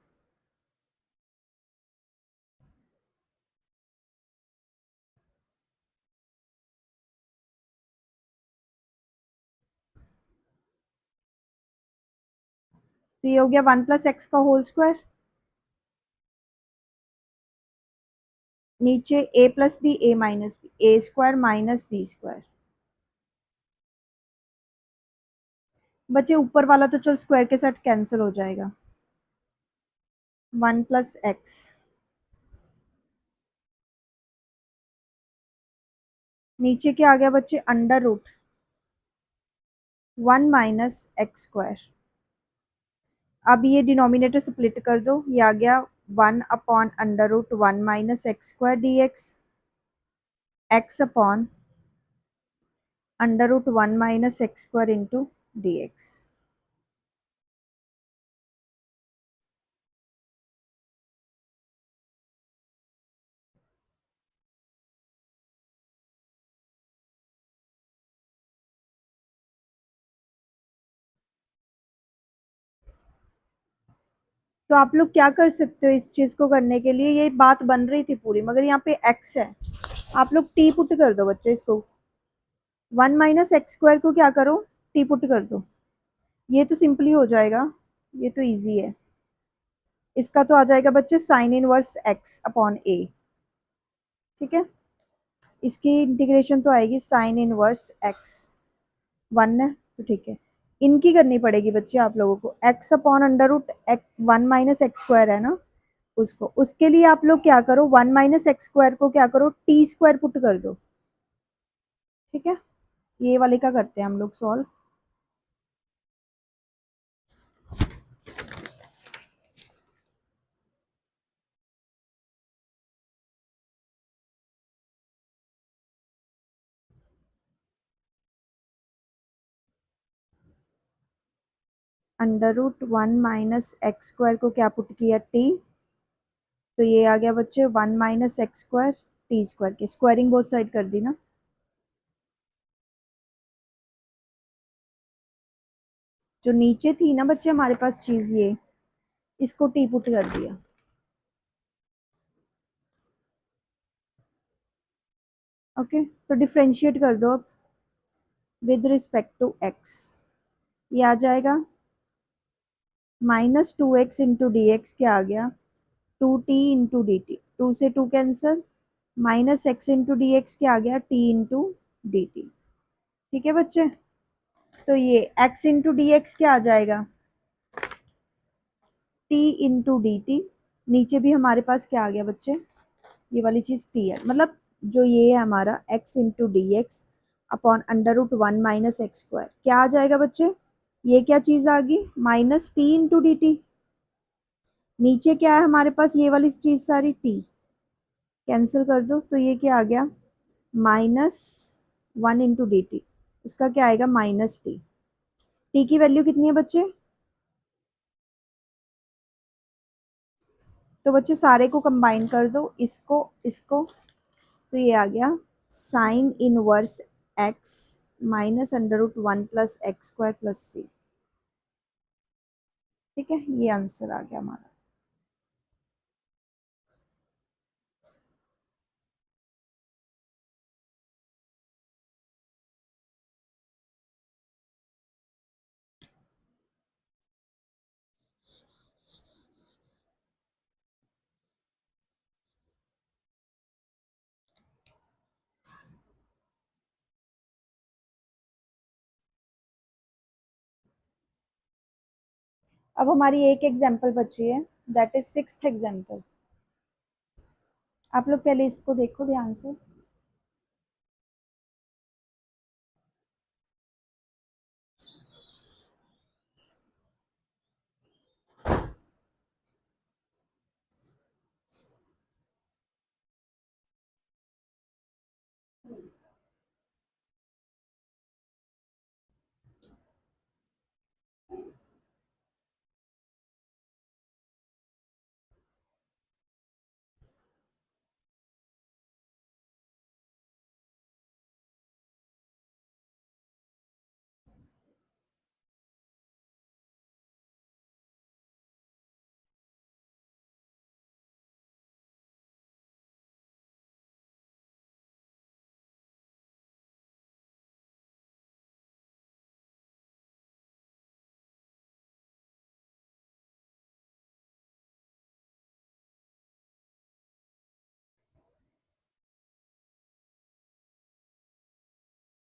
तो ये हो गया 1 प्लस एक्स का होल स्क्वायर, नीचे ए प्लस बी ए माइनस बी ए स्क्वायर माइनस बी स्क्वायर, बच्चे ऊपर वाला तो चल स्क्वायर के साथ कैंसिल हो जाएगा, 1 प्लस एक्स, नीचे क्या आ गया बच्चे under root 1 minus x square, अब ये डिनोमिनेटर स्प्लिट कर दो, ये आ गया 1 upon under root 1 minus x square d x, x upon under root 1 minus x square into d x. तो आप लोग क्या कर सकते हो इस चीज को करने के लिए, ये बात बन रही थी पूरी, मगर यहाँ पे एक्स है, आप लोग टी पुट कर दो बच्चे, इसको 1 माइनस एक्स स्क्वायर को क्या करो, टी पुट कर दो, ये तो सिंपली हो जाएगा, ये तो इजी है। इसका तो आ जाएगा बच्चे साइन इनवर्स एक्स अपॉन ए, ठीक है। इसकी इंटीग्रेशन तो आएगी साइन इनवर्स एक्स, 1 है तो ठीक है। इनकी करनी पड़ेगी बच्चे आप लोगों को, x upon under root 1 minus x square है ना, उसको, उसके लिए आप लोग क्या करो, 1 माइनस एक्स स्क्वायर को क्या करो, टी स्क्वायर पुट कर दो, ठीक है। ये वाले का करते हैं हम लोग solve. Under root 1 minus x square को क्या पुट किया, टी, तो ये आ गया बच्चे 1 minus x square T square की स्क्वायरिंग बोथ साइड कर दी ना। जो नीचे थी ना बच्चे हमारे पास चीज, ये इसको टी पुट कर दिया, ओके। तो डिफ्रेंशिएट कर दो अब विद रिस्पेक्ट टू एक्स, ये आ जाएगा minus 2x into d x, क्या आ गया 2t इंटू डी टी, 2 से 2 cancel, minus x into d x क्या आ गया t इंटू डी टी, ठीक है बच्चे। तो ये x इंटू डी एक्स क्या आ जाएगा t इंटू डी टी, नीचे भी हमारे पास क्या आ गया बच्चे, ये वाली चीज़ t है, मतलब जो ये है हमारा x into d x upon under root 1 minus x square, क्या आ जाएगा बच्चे, ये क्या चीज़ आ गई minus t into d t, नीचे क्या है हमारे पास ये वाली चीज़ सारी t, कैंसिल कर दो, तो ये क्या आ गया माइनस 1 इंटू डी टी, उसका क्या आएगा माइनस टी, टी की वैल्यू कितनी है बच्चे, तो बच्चे सारे को कंबाइन कर दो, इसको इसको, तो ये आ गया sine inverse x minus under root 1 plus x square plus c, ठीक है, ये आंसर आ गया हमारा। अब हमारी एक एग्जाम्पल बची है, दैट इज सिक्स्थ एग्जाम्पल। आप लोग पहले इसको देखो ध्यान से।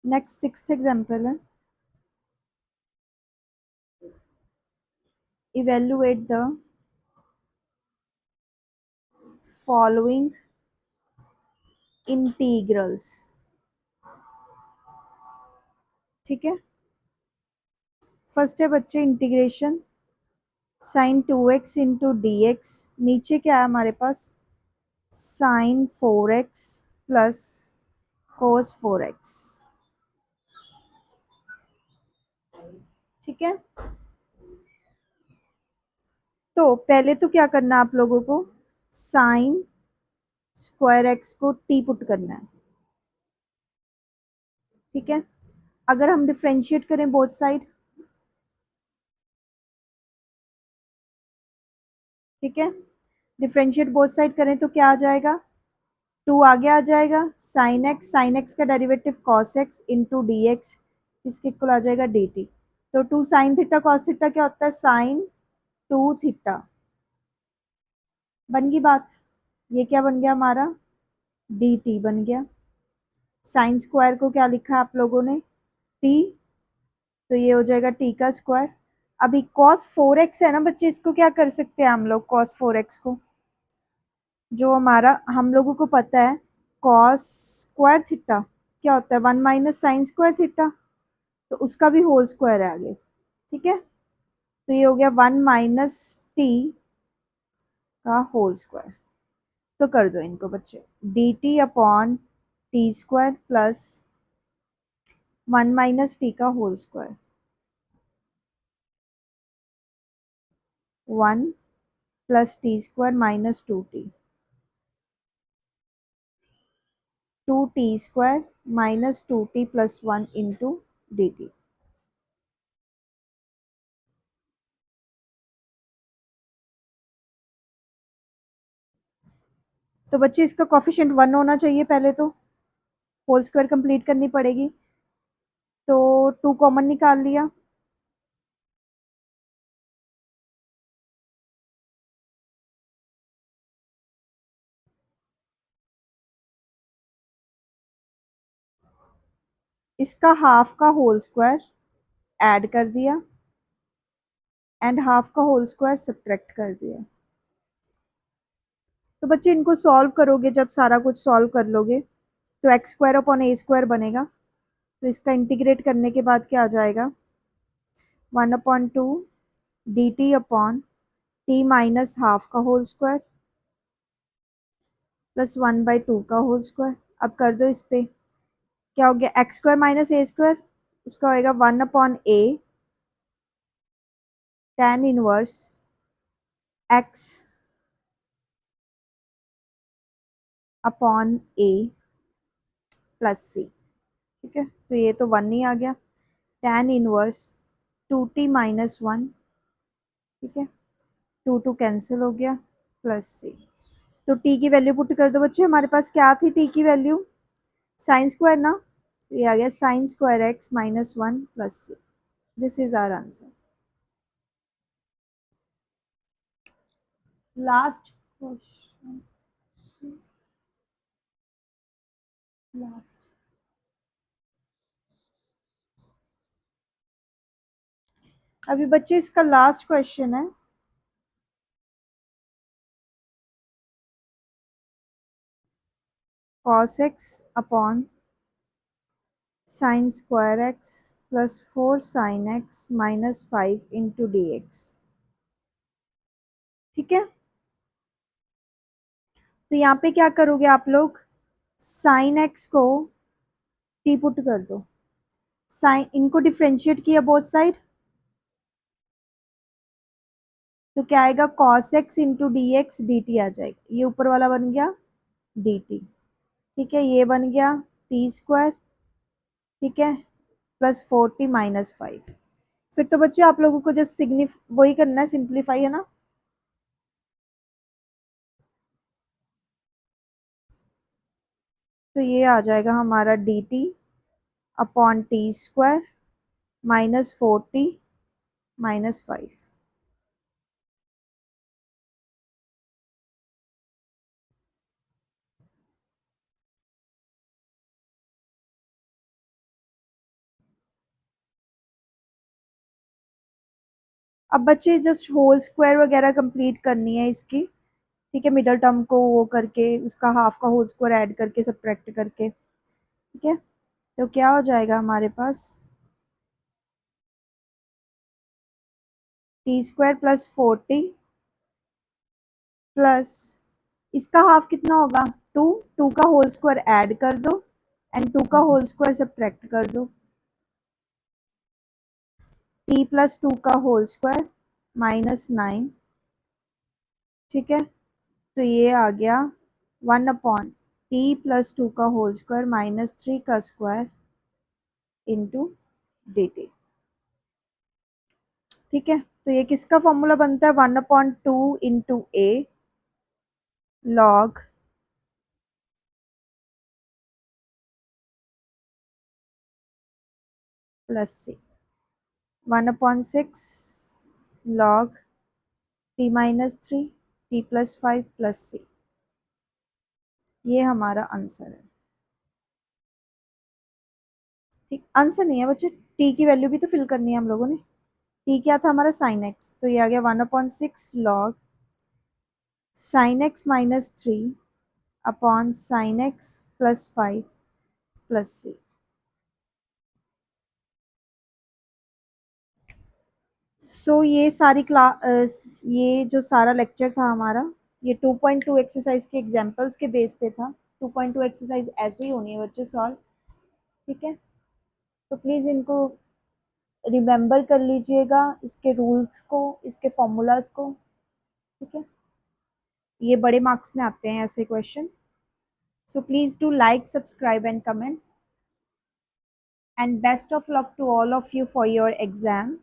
नेक्स्ट सिक्स्थ एग्जाम्पल है, इवेल्युएट द फॉलोइंग इंटीग्रल्स, ठीक है। फर्स्ट है बच्चे integration sine 2x into d x, नीचे क्या है हमारे पास sign 4x plus cos 4x, ठीक है, तो पहले तो क्या करना है आप लोगों को, साइन स्क्वायर एक्स को टी पुट करना है। ठीक है, अगर हम डिफ्रेंशिएट करें बोथ साइड, ठीक है, डिफ्रेंशिएट बोथ साइड करें तो क्या आ जाएगा, टू आगे आ जाएगा, साइन एक्स का derivative cos x into d x, इसके इक्वल आ जाएगा डी टी। तो two sine theta cos theta क्या होता है, साइन टू थीटा। बन गई बात, ये क्या बन गया हमारा, डी टी बन गया। साइन स्क्वायर को क्या लिखा है आप लोगों ने, टी, तो ये हो जाएगा टी का स्क्वायर। अभी कॉस फोर एक्स है ना बच्चे, इसको क्या कर सकते हैं हम लोग, कॉस फोर एक्स को, जो हमारा हम लोगों को पता है कॉस स्क्वायर थीटा क्या होता है, one minus sine square theta, तो उसका भी होल स्क्वायर है आगे। ठीक है, तो ये हो गया वन माइनस टी का होल स्क्वायर। तो कर दो इनको बच्चे, d t upon t square plus one minus t का whole square, one plus t square minus two t square minus two t plus one into d t. तो बच्चे इसका कॉफिशिएंट वन होना चाहिए, पहले तो होल स्क्वायर कंप्लीट करनी पड़ेगी, तो टू कॉमन निकाल लिया, इसका हाफ का होल स्क्वायर ऐड कर दिया एंड हाफ का होल स्क्वायर सब्ट्रैक्ट कर दिया। तो बच्चे इनको सॉल्व करोगे, जब सारा कुछ सॉल्व कर लोगे तो x square upon a square बनेगा, तो इसका इंटीग्रेट करने के बाद क्या आ जाएगा, one upon two d t upon t minus half का whole square plus one by two का होल स्क्वायर। अब कर दो इस पे, क्या हो गया, x square minus a square, उसका होएगा one upon a tan inverse x upon a plus c. ठीक है, तो ये तो वन ही आ गया, tan inverse two T minus one, ठीक है, टू टू कैंसिल हो गया प्लस सी। तो टी की वैल्यू पुट कर दो बच्चे, हमारे पास क्या थी टी की वैल्यू, साइन स्क्वायर ना, तो ये आ गया sine square x minus one plus c. This is our answer. Last question, last, अभी बच्चे इसका लास्ट क्वेश्चन है, cos x upon sine square x plus four sine x minus five into d x. ठीक है, तो यहाँ पे क्या करोगे आप लोग, साइन एक्स को टी पुट कर दो, साइन इनको डिफ्रेंशिएट किया बोथ साइड, तो क्या आएगा cos x into d x d t आ जाएगा, ये ऊपर वाला बन गया डी टी। ठीक है, ये बन गया टी स्क्वायर, ठीक है, plus four T minus five. फिर तो बच्चे आप लोगों को जस्ट वही करना है, सिंप्लीफाई, है ना, तो ये आ जाएगा हमारा D t upon t square minus four T minus five. अब बच्चे जस्ट होल स्क्वायर वगैरह कंप्लीट करनी है इसकी, ठीक है, मिडल टर्म को वो करके उसका हाफ का होल स्क्वायर ऐड करके सब्ट्रैक्ट करके। ठीक है, तो क्या हो जाएगा हमारे पास, t square plus four t plus इसका हाफ कितना होगा, टू, टू का होल स्क्वायर ऐड कर दो एंड टू का होल स्क्वायर सब्ट्रैक्ट कर दो। टी प्लस 2 का होल स्क्वायर -9, ठीक है। तो ये आ गया 1/t+2 का होल स्क्वायर -3 का स्क्वायर इंटू dt, ठीक है। तो ये किसका फॉर्मूला बनता है, 1/2 इंटू ए लॉग प्लस सी, 1/6 लॉग t-3 t+5 प्लस सी। ये हमारा आंसर है, ठीक। आंसर नहीं है बच्चे, टी की वैल्यू भी तो फिल करनी है हम लोगों ने। टी क्या था हमारा साइन एक्स, तो ये आ गया 1/6 log sine x -3 upon sine x +5 plus c. So ये सारी ये जो सारा लेक्चर था हमारा, ये 2.2 एक्सरसाइज के एग्जाम्पल्स के बेस पे था। 2.2 एक्सरसाइज ऐसे ही होनी है बच्चे सॉल्व, ठीक है। तो प्लीज़ इनको रिमेंबर कर लीजिएगा, इसके रूल्स को, इसके फॉर्मूलाज को, ठीक है। ये बड़े मार्क्स में आते हैं ऐसे question. So please do like, subscribe and comment, and best of luck to all of you for your exam,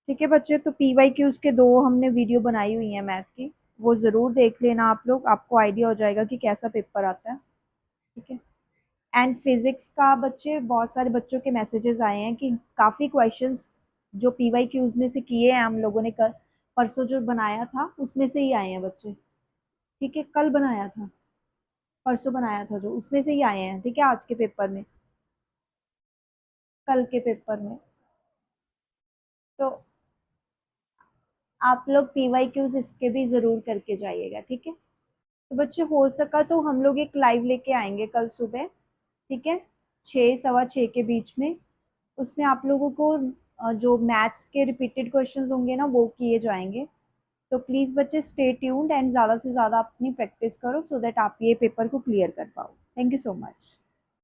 ठीक है बच्चे। तो PYQs के 2 हमने वीडियो बनाई हुई हैं मैथ की, वो ज़रूर देख लेना आप लोग, आपको आइडिया हो जाएगा कि कैसा पेपर आता है, ठीक है। एंड फिज़िक्स का बच्चे बहुत सारे बच्चों के मैसेजेस आए हैं कि काफ़ी क्वेश्चंस जो PYQs में से किए हैं हम लोगों ने, कल परसों जो बनाया था उसमें से ही आए हैं बच्चे, ठीक है। कल बनाया था, परसों बनाया था जो, उसमें से ही आए हैं, ठीक है। आज के पेपर में, कल के पेपर में, तो आप लोग PYQs इसके भी ज़रूर करके जाइएगा, ठीक है। तो बच्चे हो सका तो हम लोग एक लाइव लेके आएंगे कल सुबह, ठीक है, 6 सवा 6 के बीच में। उसमें आप लोगों को जो मैथ्स के रिपीटेड क्वेश्चंस होंगे ना वो किए जाएंगे। तो प्लीज़ बच्चे स्टे ट्यून्ड एंड ज़्यादा से ज़्यादा अपनी प्रैक्टिस करो, सो दैट आप ये पेपर को क्लियर कर पाओ। Thank you so much.